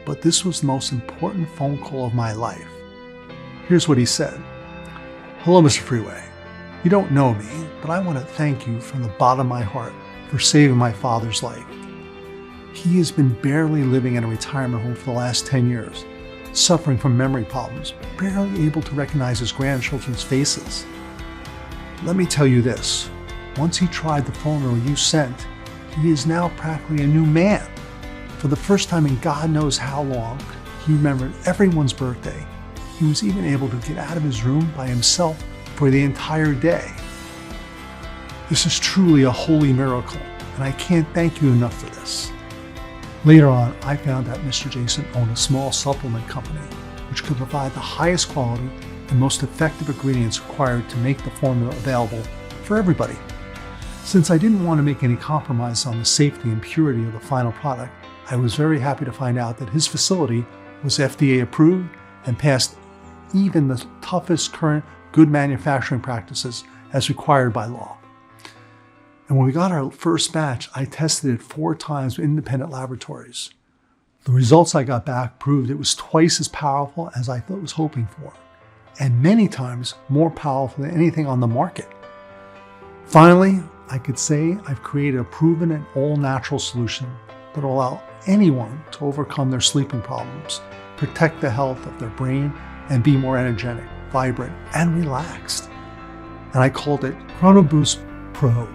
but this was the most important phone call of my life. Here's what he said. "Hello, Mr. Freeway. You don't know me, but I want to thank you from the bottom of my heart for saving my father's life. He has been barely living in a retirement home for the last 10 years, suffering from memory problems, barely able to recognize his grandchildren's faces. Let me tell you this, once he tried the formula you sent, he is now practically a new man. For the first time in God knows how long, he remembered everyone's birthday. He was even able to get out of his room by himself for the entire day. This is truly a holy miracle, and I can't thank you enough for this." Later on, I found that Mr. Jason owned a small supplement company, which could provide the highest quality and most effective ingredients required to make the formula available for everybody. Since I didn't want to make any compromise on the safety and purity of the final product, I was very happy to find out that his facility was FDA approved and passed even the toughest current good manufacturing practices as required by law. And when we got our first batch, I tested it 4 times with independent laboratories. The results I got back proved it was twice as powerful as I was hoping for, and many times more powerful than anything on the market. Finally, I could say I've created a proven and all-natural solution that will allow anyone to overcome their sleeping problems, protect the health of their brain, and be more energetic, vibrant, and relaxed. And I called it ChronoBoost Pro,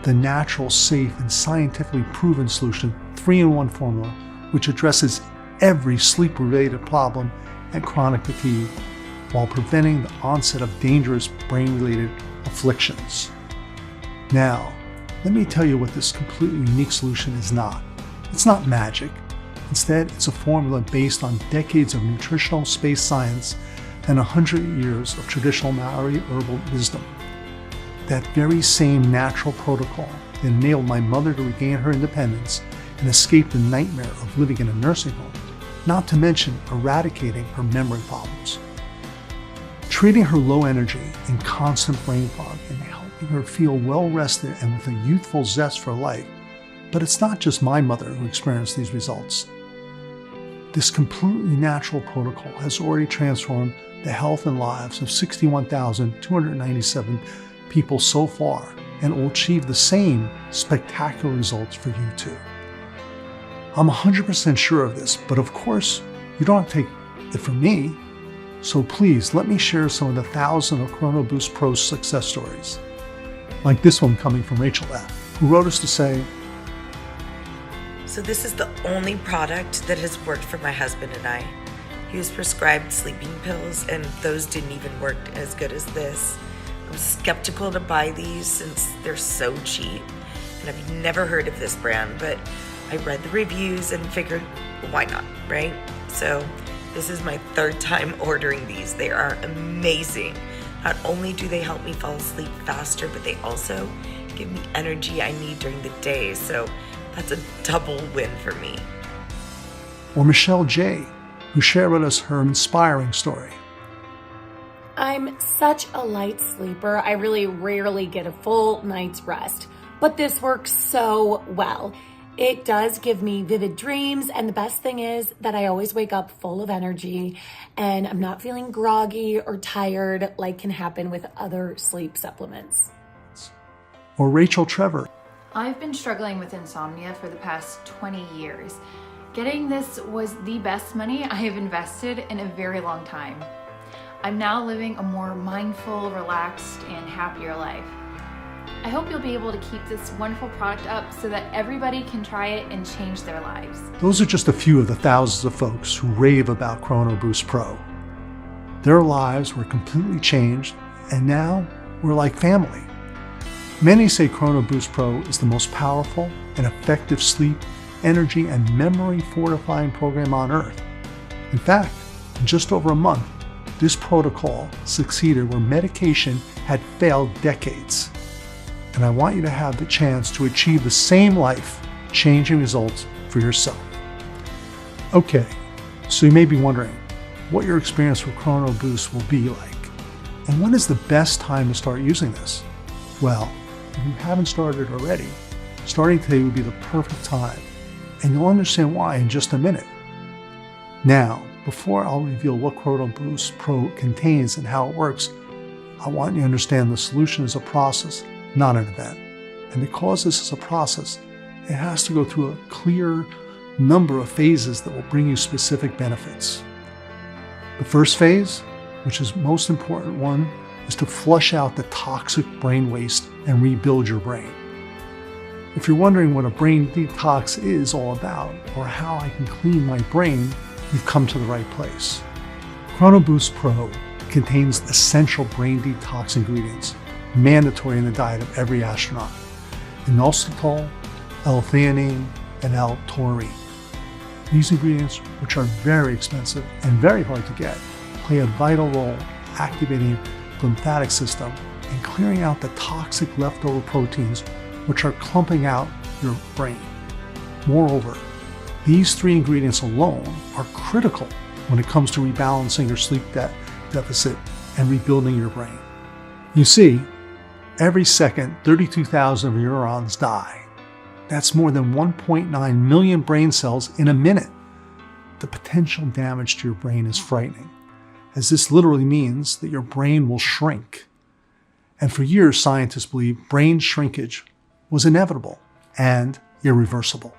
the natural, safe, and scientifically proven solution 3-in-1 formula, which addresses every sleep-related problem and chronic fatigue while preventing the onset of dangerous brain-related afflictions. Now, let me tell you what this completely unique solution is not. It's not magic. Instead, it's a formula based on decades of nutritional space science and 100 years of traditional Maori herbal wisdom. That very same natural protocol that enabled my mother to regain her independence and escape the nightmare of living in a nursing home, not to mention eradicating her memory problems. Treating her low energy and constant brain fog and helping her feel well rested and with a youthful zest for life. But it's not just my mother who experienced these results. This completely natural protocol has already transformed the health and lives of 61,297 people so far and will achieve the same spectacular results for you too. I'm 100% sure of this, but of course, you don't have to take it from me. So please let me share some of the thousands of Chrono Boost Pro success stories. Like this one coming from Rachel F., who wrote us to say, So this is the only product that has worked for my husband and I. He was prescribed sleeping pills and those didn't even work as good as this. I was skeptical to buy these since they're so cheap. And I've never heard of this brand, but I read the reviews and figured, why not, right? So this is my third time ordering these. They are amazing. Not only do they help me fall asleep faster, but they also give me energy I need during the day. So that's a double win for me. or Michelle J., who shared with us her inspiring story. I'm such a light sleeper. I really rarely get a full night's rest, but this works so well. It does give me vivid dreams, and the best thing is that I always wake up full of energy and I'm not feeling groggy or tired like can happen with other sleep supplements. Or Rachel Trevor. I've been struggling with insomnia for the past 20 years. Getting this was the best money I have invested in a very long time. I'm now living a more mindful, relaxed, and happier life. I hope you'll be able to keep this wonderful product up so that everybody can try it and change their lives. Those are just a few of the thousands of folks who rave about Chrono Boost Pro. Their lives were completely changed, and now we're like family. Many say Chrono Boost Pro is the most powerful and effective sleep, energy, and memory fortifying program on earth. In fact, in just over a month, this protocol succeeded where medication had failed decades. And I want you to have the chance to achieve the same life-changing results for yourself. Okay, so you may be wondering what your experience with Chrono Boost will be like, and when is the best time to start using this? Well, if you haven't started already, starting today would be the perfect time, and you'll understand why in just a minute. Now, before I'll reveal what Chrono Boost Pro contains and how it works, I want you to understand the solution is a process, not an event. And because this is a process, it has to go through a clear number of phases that will bring you specific benefits. The first phase, which is the most important one, is to flush out the toxic brain waste and rebuild your brain. If you're wondering what a brain detox is all about, or how I can clean my brain, you've come to the right place. Chrono Boost Pro contains essential brain detox ingredients, mandatory in the diet of every astronaut: inositol, L-theanine, and L-taurine. These ingredients, which are very expensive and very hard to get, play a vital role activating the lymphatic system and clearing out the toxic leftover proteins which are clumping out your brain. Moreover, these three ingredients alone are critical when it comes to rebalancing your sleep deficit and rebuilding your brain. You see, every second, 32,000 neurons die. That's more than 1.9 million brain cells in a minute. The potential damage to your brain is frightening, as this literally means that your brain will shrink. And for years, scientists believed brain shrinkage was inevitable and irreversible.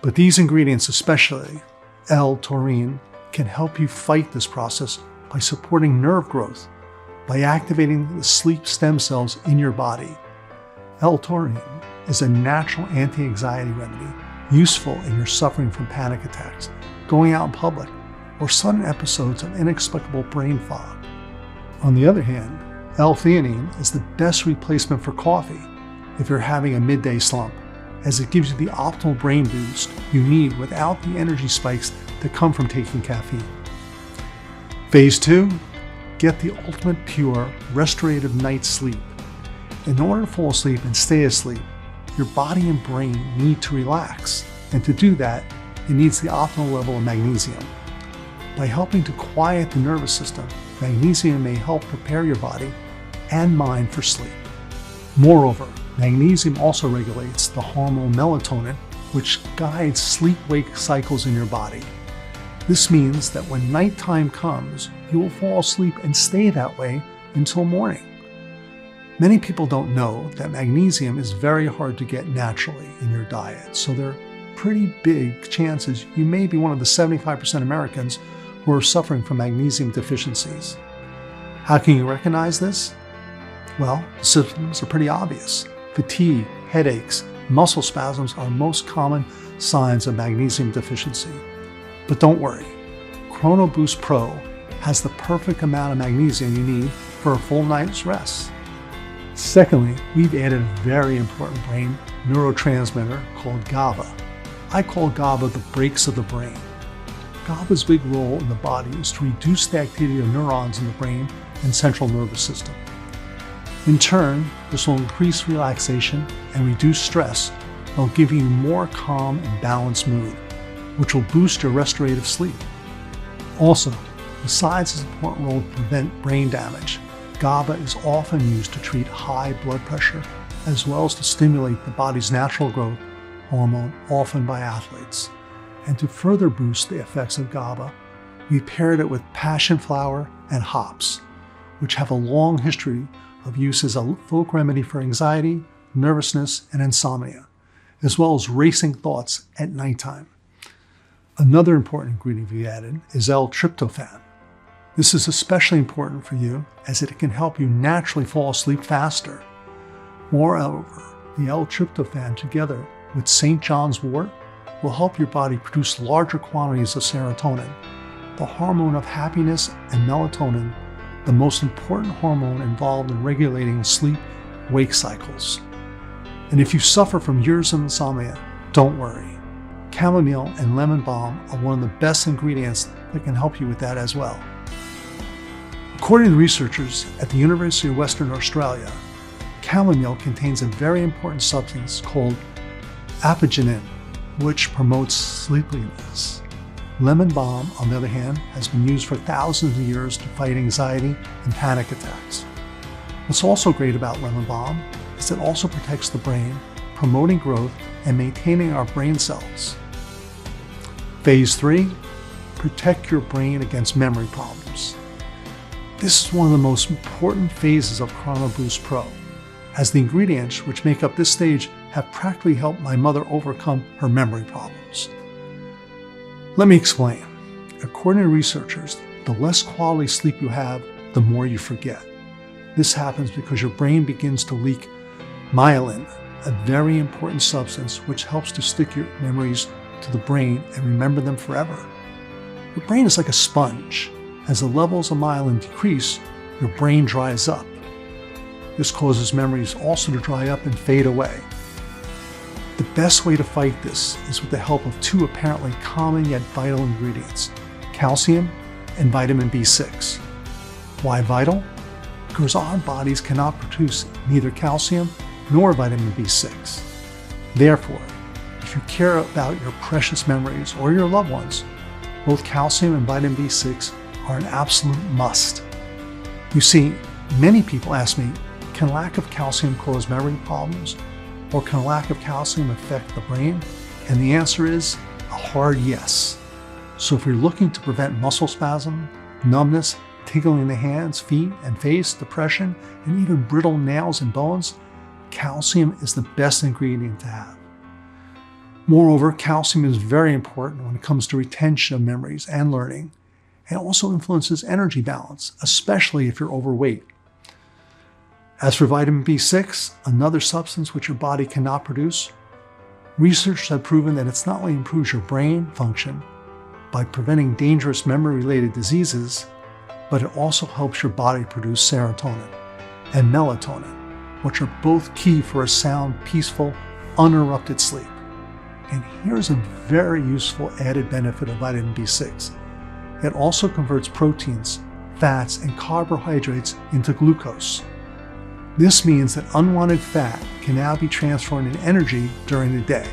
But these ingredients, especially L-taurine, can help you fight this process by supporting nerve growth, by activating the sleep stem cells in your body. L-taurine is a natural anti-anxiety remedy, useful if you're suffering from panic attacks, going out in public, or sudden episodes of inexplicable brain fog. On the other hand, L-theanine is the best replacement for coffee if you're having a midday slump, as it gives you the optimal brain boost you need without the energy spikes that come from taking caffeine. Phase 2, get the ultimate pure, restorative night's sleep. In order to fall asleep and stay asleep, your body and brain need to relax, and to do that, it needs the optimal level of magnesium. By helping to quiet the nervous system, magnesium may help prepare your body and mind for sleep. Moreover, magnesium also regulates the hormone melatonin, which guides sleep-wake cycles in your body. This means that when nighttime comes, you will fall asleep and stay that way until morning. Many people don't know that magnesium is very hard to get naturally in your diet, so they're pretty big chances you may be one of the 75% Americans who are suffering from magnesium deficiencies. How can you recognize this? Well, the symptoms are pretty obvious. Fatigue, headaches, muscle spasms are most common signs of magnesium deficiency. But don't worry, Chrono Boost Pro has the perfect amount of magnesium you need for a full night's rest. Secondly, we've added a very important brain neurotransmitter called GABA. I call GABA the brakes of the brain. GABA's big role in the body is to reduce the activity of neurons in the brain and central nervous system. In turn, this will increase relaxation and reduce stress while giving you more calm and balanced mood, which will boost your restorative sleep. Also, besides its important role to prevent brain damage, GABA is often used to treat high blood pressure as well as to stimulate the body's natural growth hormone, often by athletes. And to further boost the effects of GABA, we paired it with passion flower and hops, which have a long history of use as a folk remedy for anxiety, nervousness, and insomnia, as well as racing thoughts at nighttime. Another important ingredient we added is L-tryptophan. This is especially important for you as it can help you naturally fall asleep faster. Moreover, the L-tryptophan together with St. John's wort will help your body produce larger quantities of serotonin, the hormone of happiness, and melatonin, the most important hormone involved in regulating sleep-wake cycles. And if you suffer from years of insomnia, don't worry. Chamomile and lemon balm are one of the best ingredients that can help you with that as well. According to researchers at the University of Western Australia, chamomile contains a very important substance called apigenin, which promotes sleepiness. Lemon balm, on the other hand, has been used for thousands of years to fight anxiety and panic attacks. What's also great about lemon balm is it also protects the brain, promoting growth and maintaining our brain cells. Phase 3, protect your brain against memory problems. This is one of the most important phases of Chrono Boost Pro, as the ingredients which make up this stage have practically helped my mother overcome her memory problems. Let me explain. According to researchers, the less quality sleep you have, the more you forget. This happens because your brain begins to leak myelin, a very important substance which helps to stick your memories to the brain and remember them forever. Your brain is like a sponge. As the levels of myelin decrease, your brain dries up. This causes memories also to dry up and fade away. The best way to fight this is with the help of two apparently common yet vital ingredients, calcium and vitamin B6. Why vital? Because our bodies cannot produce neither calcium nor vitamin B6. Therefore, if you care about your precious memories or your loved ones, both calcium and vitamin B6 are an absolute must. You see, many people ask me, can lack of calcium cause memory problems? Or can a lack of calcium affect the brain? And the answer is a hard yes. So if you're looking to prevent muscle spasm, numbness, tingling in the hands, feet, and face, depression, and even brittle nails and bones, calcium is the best ingredient to have. Moreover, calcium is very important when it comes to retention of memories and learning. It also influences energy balance, especially if you're overweight. As for vitamin B6, another substance which your body cannot produce, researchers have proven that it not only improves your brain function by preventing dangerous memory-related diseases, but it also helps your body produce serotonin and melatonin, which are both key for a sound, peaceful, uninterrupted sleep. And here's a very useful added benefit of vitamin B6. It also converts proteins, fats, and carbohydrates into glucose. This means that unwanted fat can now be transformed into energy during the day.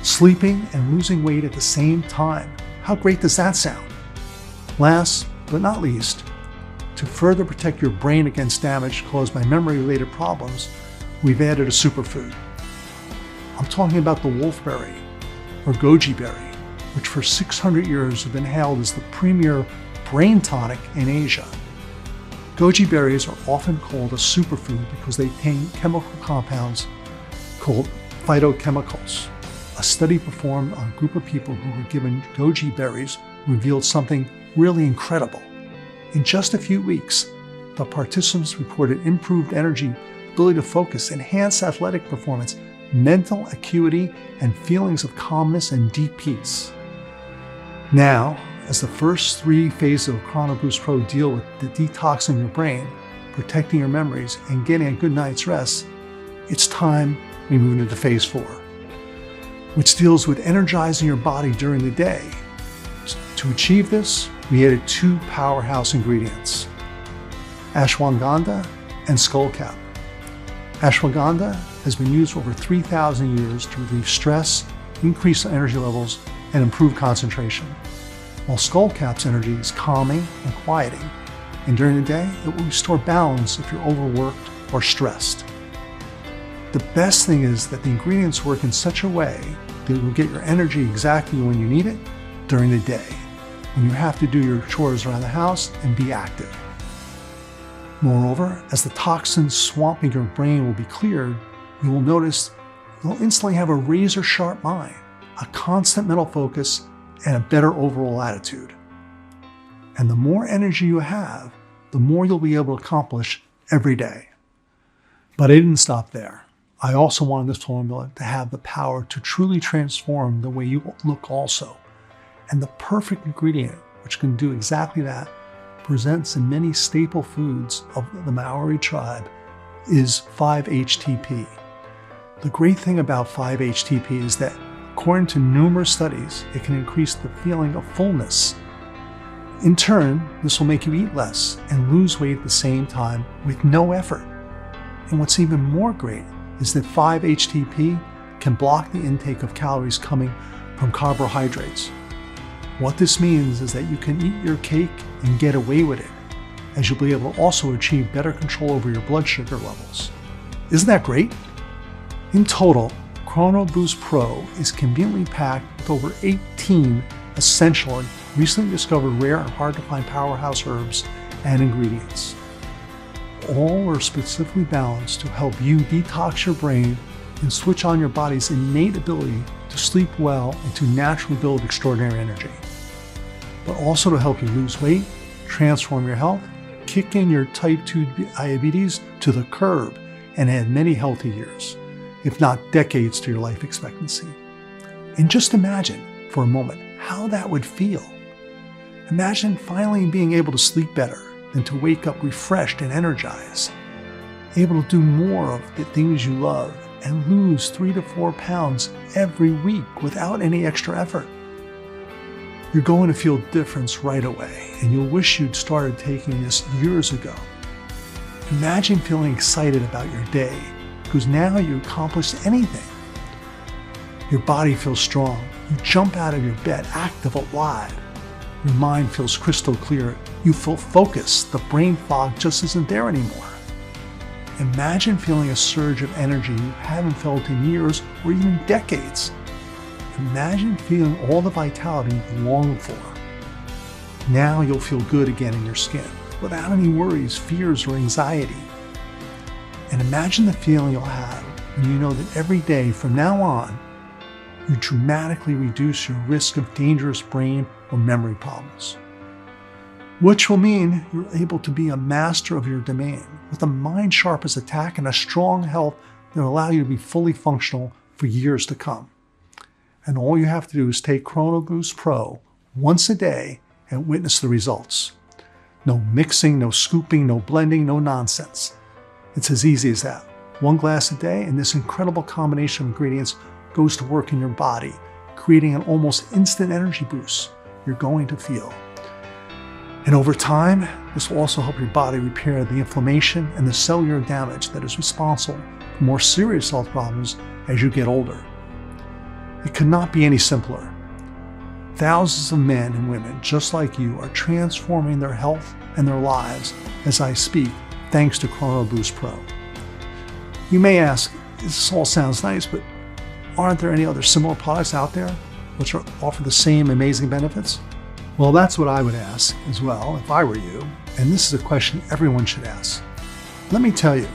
Sleeping and losing weight at the same time. How great does that sound? Last but not least, to further protect your brain against damage caused by memory-related problems, we've added a superfood. I'm talking about the wolfberry, or goji berry, which for 600 years have been hailed as the premier brain tonic in Asia. Goji berries are often called a superfood because they contain chemical compounds called phytochemicals. a study performed on a group of people who were given goji berries revealed something really incredible. In just a few weeks, the participants reported improved energy, ability to focus, enhanced athletic performance, mental acuity, and feelings of calmness and deep peace. Now, as the first 3 phases of Chrono Boost Pro deal with the detoxing your brain, protecting your memories, and getting a good night's rest, it's time we move into phase 4, which deals with energizing your body during the day. To achieve this, we added 2 powerhouse ingredients, ashwagandha and skullcap. Ashwagandha has been used for over 3,000 years to relieve stress, increase energy levels, and improve concentration, while skullcap's energy is calming and quieting, and during the day, it will restore balance if you're overworked or stressed. The best thing is that the ingredients work in such a way that it will get your energy exactly when you need it during the day, when you have to do your chores around the house and be active. Moreover, as the toxins swamping your brain will be cleared, you will notice you'll instantly have a razor-sharp mind, a constant mental focus, and a better overall attitude. And the more energy you have, the more you'll be able to accomplish every day. But I didn't stop there. I also wanted this formula to have the power to truly transform the way you look also. And the perfect ingredient, which can do exactly that, presents in many staple foods of the Maori tribe, is 5-HTP. The great thing about 5-HTP is that, according to numerous studies, it can increase the feeling of fullness. In turn, this will make you eat less and lose weight at the same time with no effort. And what's even more great is that 5-HTP can block the intake of calories coming from carbohydrates. What this means is that you can eat your cake and get away with it, as you'll be able to also achieve better control over your blood sugar levels. Isn't that great? In total, Chrono Boost Pro is conveniently packed with over 18 essential and recently discovered rare and hard to find powerhouse herbs and ingredients. All are specifically balanced to help you detox your brain and switch on your body's innate ability to sleep well and to naturally build extraordinary energy, but also to help you lose weight, transform your health, kick in your type 2 diabetes to the curb, and add many healthy years, if not decades, to your life expectancy. And just imagine for a moment how that would feel. Imagine finally being able to sleep better and to wake up refreshed and energized, able to do more of the things you love and lose 3 to 4 pounds every week without any extra effort. You're going to feel difference right away, and you'll wish you'd started taking this years ago. Imagine feeling excited about your day, because now you accomplished anything. Your body feels strong. You jump out of your bed, active, alive. Your mind feels crystal clear. You feel focused. The brain fog just isn't there anymore. Imagine feeling a surge of energy you haven't felt in years or even decades. Imagine feeling all the vitality you longed for. Now you'll feel good again in your skin, without any worries, fears, or anxiety. And imagine the feeling you'll have when you know that every day from now on, you dramatically reduce your risk of dangerous brain or memory problems, which will mean you're able to be a master of your domain with a mind sharp as a tack and a strong health that will allow you to be fully functional for years to come. And all you have to do is take Chrono Boost Pro once a day and witness the results. No mixing, no scooping, no blending, no nonsense. It's as easy as that. 1 glass a day, and this incredible combination of ingredients goes to work in your body, creating an almost instant energy boost you're going to feel. And over time, this will also help your body repair the inflammation and the cellular damage that is responsible for more serious health problems as you get older. It could not be any simpler. Thousands of men and women just like you are transforming their health and their lives as I speak, thanks to Chrono Boost Pro. You may ask, this all sounds nice, but aren't there any other similar products out there which offer the same amazing benefits? Well, that's what I would ask as well if I were you, and this is a question everyone should ask. Let me tell you,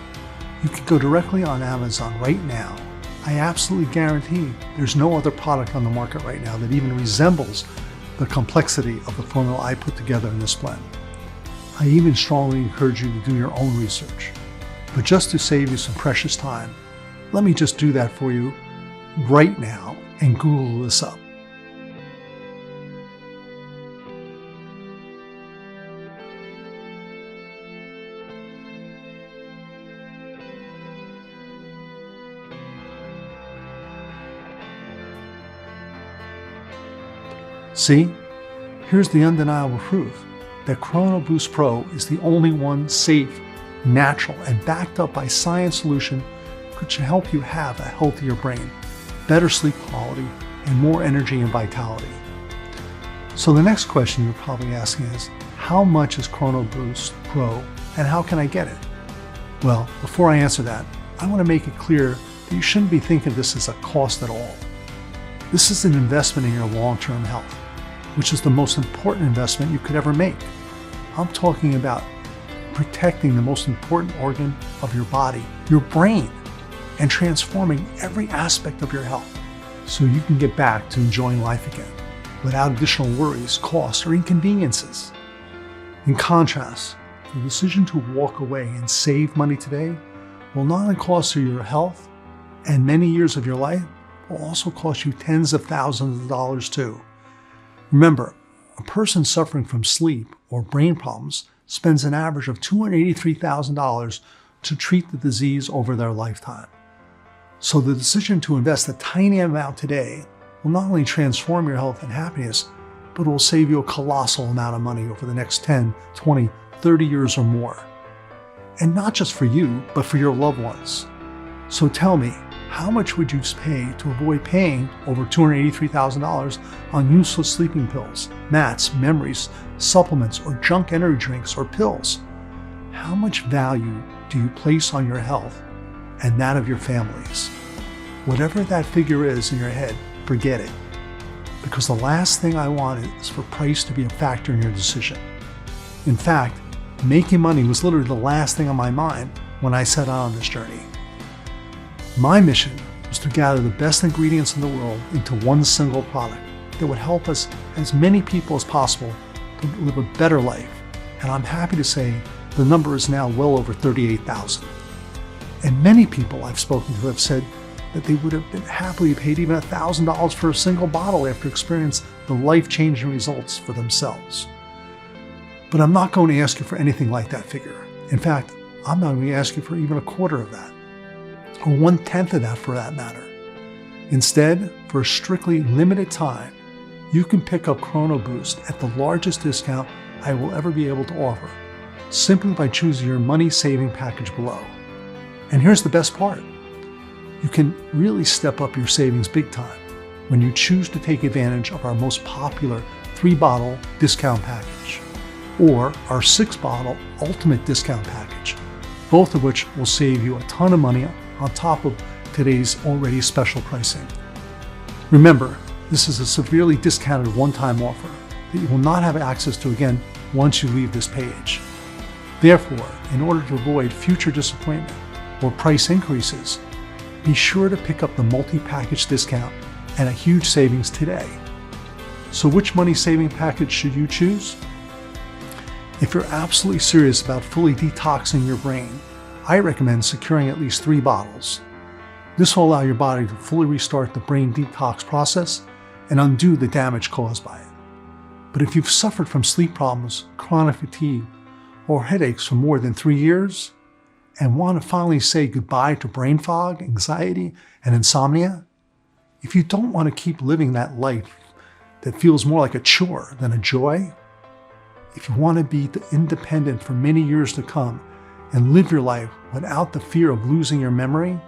you can go directly on Amazon right now I absolutely guarantee there's no other product on the market right now that even resembles the complexity of the formula I put together in this blend. I even strongly encourage you to do your own research. But just to save you some precious time, let me just do that for you right now and Google this up. See, here's the undeniable proof that Chrono Boost Pro is the only one safe, natural, and backed up by science solution which can help you have a healthier brain, better sleep quality, and more energy and vitality. So the next question you're probably asking is, how much is Chrono Boost Pro and how can I get it? Well, before I answer that, I want to make it clear that you shouldn't be thinking of this as a cost at all. This is an investment in your long-term health, which is the most important investment you could ever make. I'm talking about protecting the most important organ of your body, your brain, and transforming every aspect of your health so you can get back to enjoying life again without additional worries, costs, or inconveniences. In contrast, the decision to walk away and save money today will not only cost you your health and many years of your life, will also cost you tens of thousands of dollars too. Remember, a person suffering from sleep or brain problems spends an average of $283,000 to treat the disease over their lifetime. So the decision to invest a tiny amount today will not only transform your health and happiness, but it will save you a colossal amount of money over the next 10, 20, 30 years or more. And not just for you, but for your loved ones. So tell me, how much would you pay to avoid paying over $283,000 on useless sleeping pills, mats, memories, supplements, or junk energy drinks or pills? How much value do you place on your health and that of your families? Whatever that figure is in your head, forget it. Because the last thing I want is for price to be a factor in your decision. In fact, making money was literally the last thing on my mind when I set out on this journey. My mission was to gather the best ingredients in the world into one single product that would help us, as many people as possible, to live a better life. And I'm happy to say the number is now well over 38,000. And many people I've spoken to have said that they would have been happily paid even $1,000 for a single bottle after experiencing the life-changing results for themselves. But I'm not going to ask you for anything like that figure. In fact, I'm not going to ask you for even a quarter of that, or 1/10 of that for that matter. Instead, for a strictly limited time, you can pick up Chrono Boost at the largest discount I will ever be able to offer, simply by choosing your money-saving package below. And here's the best part. You can really step up your savings big time when you choose to take advantage of our most popular 3-bottle discount package, or our 6-bottle ultimate discount package, both of which will save you a ton of money on top of today's already special pricing. Remember, this is a severely discounted one-time offer that you will not have access to again once you leave this page. Therefore, in order to avoid future disappointment or price increases, be sure to pick up the multi-package discount and a huge savings today. So which money-saving package should you choose? If you're absolutely serious about fully detoxing your brain, I recommend securing at least 3 bottles. This will allow your body to fully restart the brain detox process and undo the damage caused by it. But if you've suffered from sleep problems, chronic fatigue, or headaches for more than 3 years, and want to finally say goodbye to brain fog, anxiety, and insomnia, if you don't want to keep living that life that feels more like a chore than a joy, if you want to be independent for many years to come and live your life without the fear of losing your memory,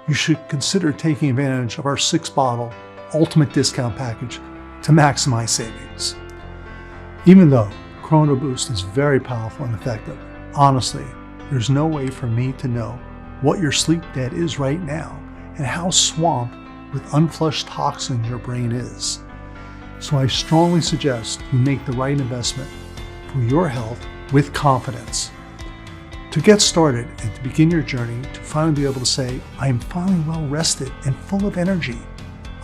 you should consider taking advantage of our 6-bottle ultimate discount package to maximize savings. Even though Chrono Boost is very powerful and effective, honestly, there's no way for me to know what your sleep debt is right now and how swamped with unflushed toxins your brain is. So I strongly suggest you make the right investment for your health with confidence. To get started and to begin your journey to finally be able to say, I am finally well rested and full of energy,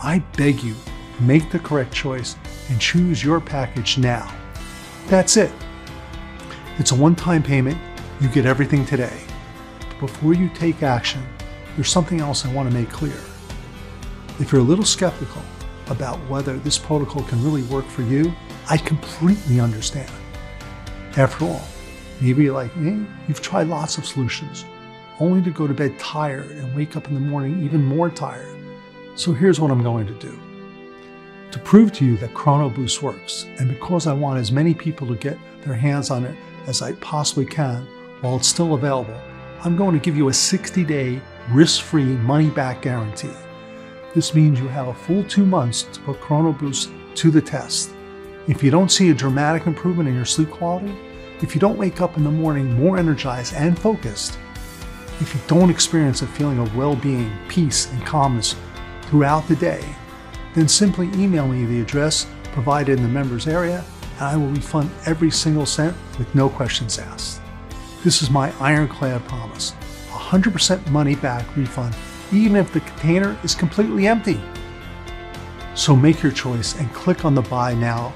I beg you, make the correct choice and choose your package now. That's it. It's a one-time payment. You get everything today. But before you take action, there's something else I want to make clear. If you're a little skeptical about whether this protocol can really work for you, I completely understand. After all, maybe you're like me, you've tried lots of solutions, only to go to bed tired and wake up in the morning even more tired. So here's what I'm going to do. To prove to you that Chrono Boost works, and because I want as many people to get their hands on it as I possibly can while it's still available, I'm going to give you a 60-day risk-free money-back guarantee. This means you have a full 2 months to put Chrono Boost to the test. If you don't see a dramatic improvement in your sleep quality, if you don't wake up in the morning more energized and focused, if you don't experience a feeling of well-being, peace, and calmness throughout the day, then simply email me the address provided in the members area and I will refund every single cent with no questions asked. This is my ironclad promise, 100% money back refund even if the container is completely empty. So make your choice and click on the Buy Now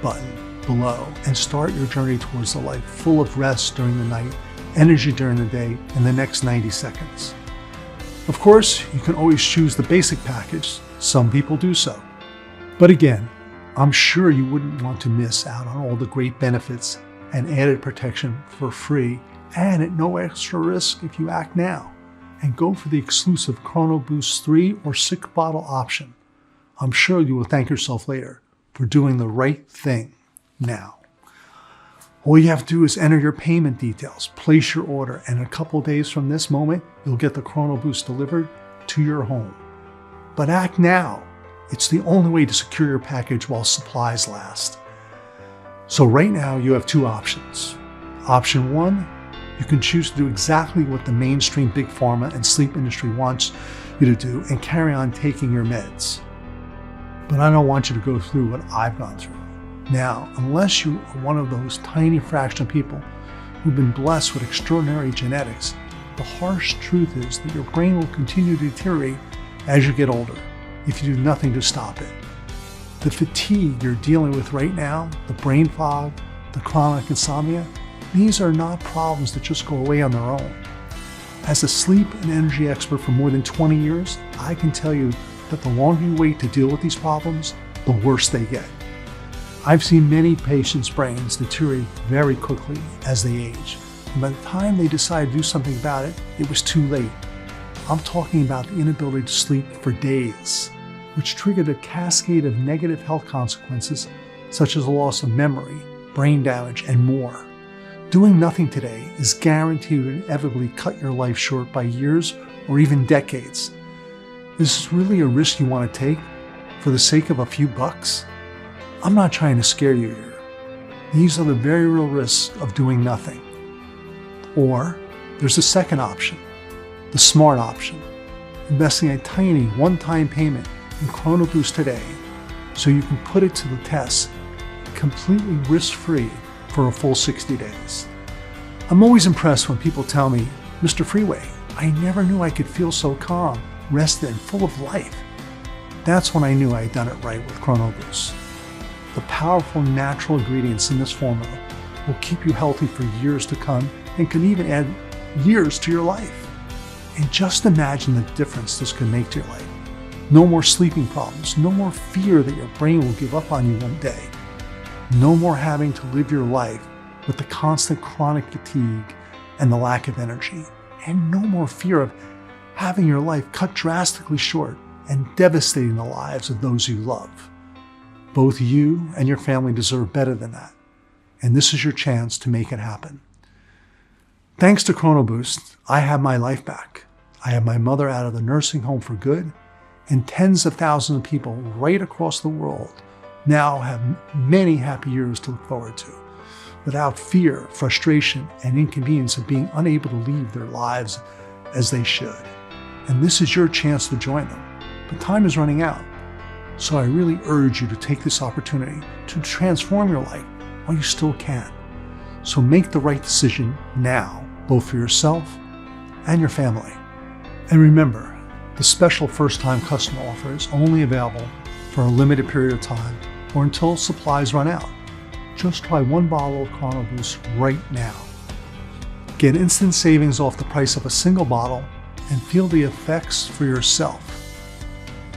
button below and start your journey towards a life full of rest during the night, energy during the day, and the next 90 seconds. Of course, you can always choose the basic package. Some people do so. But again, I'm sure you wouldn't want to miss out on all the great benefits and added protection for free and at no extra risk if you act now and go for the exclusive Chrono Boost 3 or 6 bottle option. I'm sure you will thank yourself later for doing the right thing now. All you have to do is enter your payment details, place your order, and in a couple of days from this moment, you'll get the Chrono Boost delivered to your home. But act now. It's the only way to secure your package while supplies last. So right now you have 2 options. Option 1, you can choose to do exactly what the mainstream big pharma and sleep industry wants you to do and carry on taking your meds. But I don't want you to go through what I've gone through. Now, unless you are one of those tiny fraction of people who've been blessed with extraordinary genetics, the harsh truth is that your brain will continue to deteriorate as you get older if you do nothing to stop it. The fatigue you're dealing with right now, the brain fog, the chronic insomnia, these are not problems that just go away on their own. As a sleep and energy expert for more than 20 years, I can tell you that the longer you wait to deal with these problems, the worse they get. I've seen many patients' brains deteriorate very quickly as they age. And by the time they decide to do something about it, it was too late. I'm talking about the inability to sleep for days, which triggered a cascade of negative health consequences such as a loss of memory, brain damage, and more. Doing nothing today is guaranteed to inevitably cut your life short by years or even decades. Is this really a risk you want to take for the sake of a few bucks? I'm not trying to scare you here. These are the very real risks of doing nothing. Or there's a second option, the smart option, investing a tiny one-time payment in Chrono Boost today so you can put it to the test completely risk-free for a full 60 days. I'm always impressed when people tell me, Mr. Freeway, I never knew I could feel so calm, rested, and full of life. That's when I knew I had done it right with Chrono Boost. The powerful natural ingredients in this formula will keep you healthy for years to come and can even add years to your life. And just imagine the difference this could make to your life. No more sleeping problems, no more fear that your brain will give up on you one day. No more having to live your life with the constant chronic fatigue and the lack of energy. And no more fear of having your life cut drastically short and devastating the lives of those you love. Both you and your family deserve better than that. And this is your chance to make it happen. Thanks to Chrono Boost, I have my life back. I have my mother out of the nursing home for good, and tens of thousands of people right across the world now have many happy years to look forward to, without fear, frustration, and inconvenience of being unable to leave their lives as they should. And this is your chance to join them. But time is running out. So I really urge you to take this opportunity to transform your life while you still can. So make the right decision now both for yourself and your family. And remember, the special first-time customer offer is only available for a limited period of time or until supplies run out. Just try one bottle of Chrono Boost right now. Get instant savings off the price of a single bottle and feel the effects for yourself.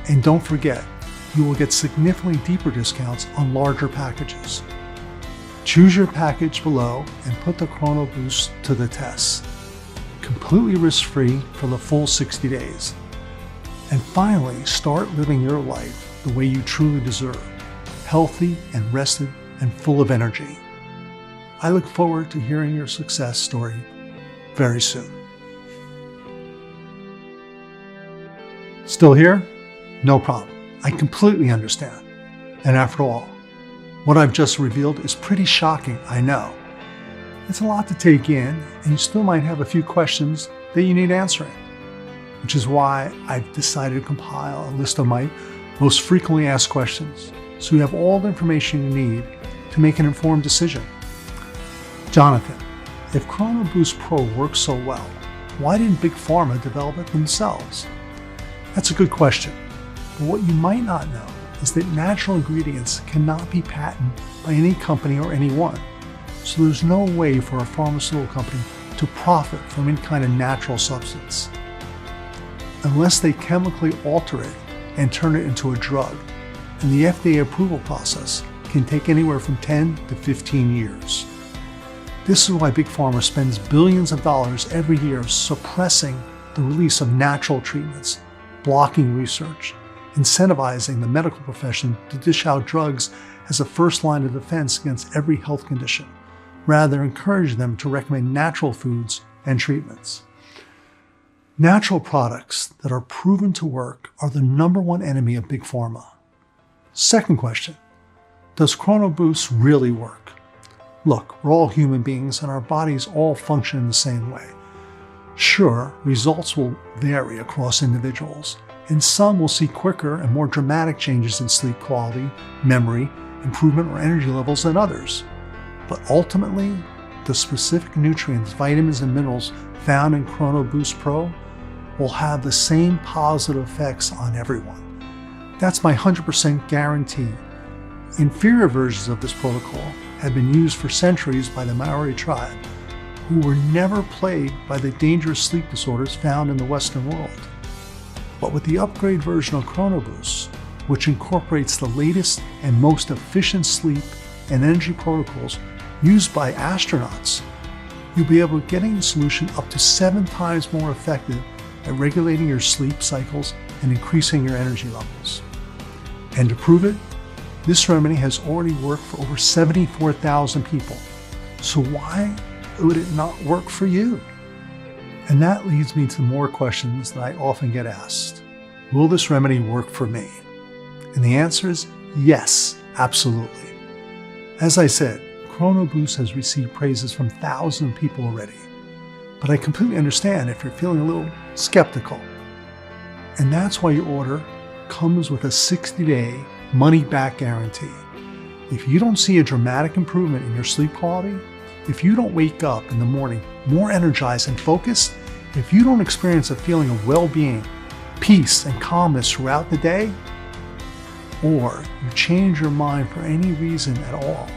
And don't forget, you will get significantly deeper discounts on larger packages. Choose your package below and put the Chrono Boost to the test. Completely risk-free for the full 60 days. And finally, start living your life the way you truly deserve, healthy and rested and full of energy. I look forward to hearing your success story very soon. Still here? No problem. I completely understand. And after all, what I've just revealed is pretty shocking, I know. It's a lot to take in, and you still might have a few questions that you need answering, which is why I've decided to compile a list of my most frequently asked questions, so you have all the information you need to make an informed decision. Jonathan, if Chrono Boost Pro works so well, why didn't Big Pharma develop it themselves? That's a good question, but what you might not know is that natural ingredients cannot be patented by any company or anyone. So there's no way for a pharmaceutical company to profit from any kind of natural substance, unless they chemically alter it and turn it into a drug. And the FDA approval process can take anywhere from 10 to 15 years. This is why Big Pharma spends billions of dollars every year suppressing the release of natural treatments, blocking research, incentivizing the medical profession to dish out drugs as a first line of defense against every health condition, rather encourage them to recommend natural foods and treatments. Natural products that are proven to work are the #1 enemy of Big Pharma. Second question, does Chrono Boost really work? Look, we're all human beings and our bodies all function in the same way. Sure, results will vary across individuals, and some will see quicker and more dramatic changes in sleep quality, memory, improvement, or energy levels than others. But ultimately, the specific nutrients, vitamins, and minerals found in Chrono Boost Pro will have the same positive effects on everyone. That's my 100% guarantee. Inferior versions of this protocol have been used for centuries by the Maori tribe, who were never plagued by the dangerous sleep disorders found in the Western world. But with the upgrade version of Chrono Boost, which incorporates the latest and most efficient sleep and energy protocols used by astronauts, you'll be able to get a solution up to 7 times more effective at regulating your sleep cycles and increasing your energy levels. And to prove it, this remedy has already worked for over 74,000 people. So why would it not work for you? And that leads me to more questions that I often get asked. Will this remedy work for me? And the answer is yes, absolutely. As I said, Chrono Boost has received praises from thousands of people already. But I completely understand if you're feeling a little skeptical. And that's why your order comes with a 60-day money-back guarantee. If you don't see a dramatic improvement in your sleep quality, if you don't wake up in the morning more energized and focused, if you don't experience a feeling of well-being, peace, and calmness throughout the day, or you change your mind for any reason at all,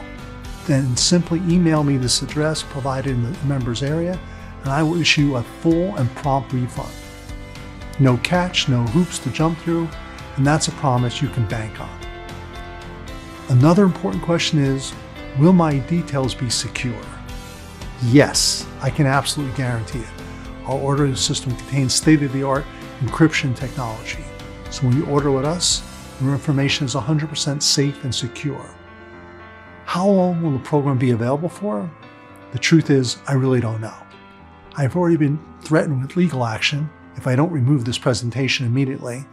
then simply email me this address provided in the members area, and I will issue a full and prompt refund. No catch, no hoops to jump through, and that's a promise you can bank on. Another important question is, will my details be secure? Yes, I can absolutely guarantee it. Our ordering system contains state-of-the-art encryption technology. So when you order with us, your information is 100% safe and secure. How long will the program be available for? The truth is, I really don't know. I've already been threatened with legal action if I don't remove this presentation immediately,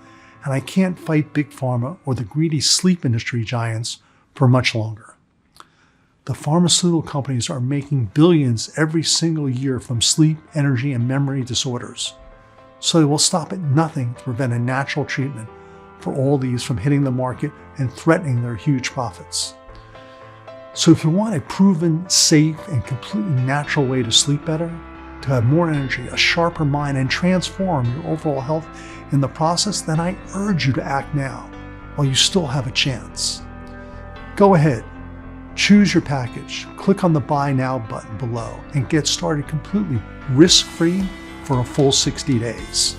and I can't fight Big Pharma or the greedy sleep industry giants for much longer. The pharmaceutical companies are making billions every single year from sleep, energy, and memory disorders. So they will stop at nothing to prevent a natural treatment for all these from hitting the market and threatening their huge profits. So if you want a proven, safe, and completely natural way to sleep better, to have more energy, a sharper mind, and transform your overall health in the process, then I urge you to act now while you still have a chance. Go ahead, choose your package, click on the Buy Now button below, and get started completely risk-free for a full 60 days.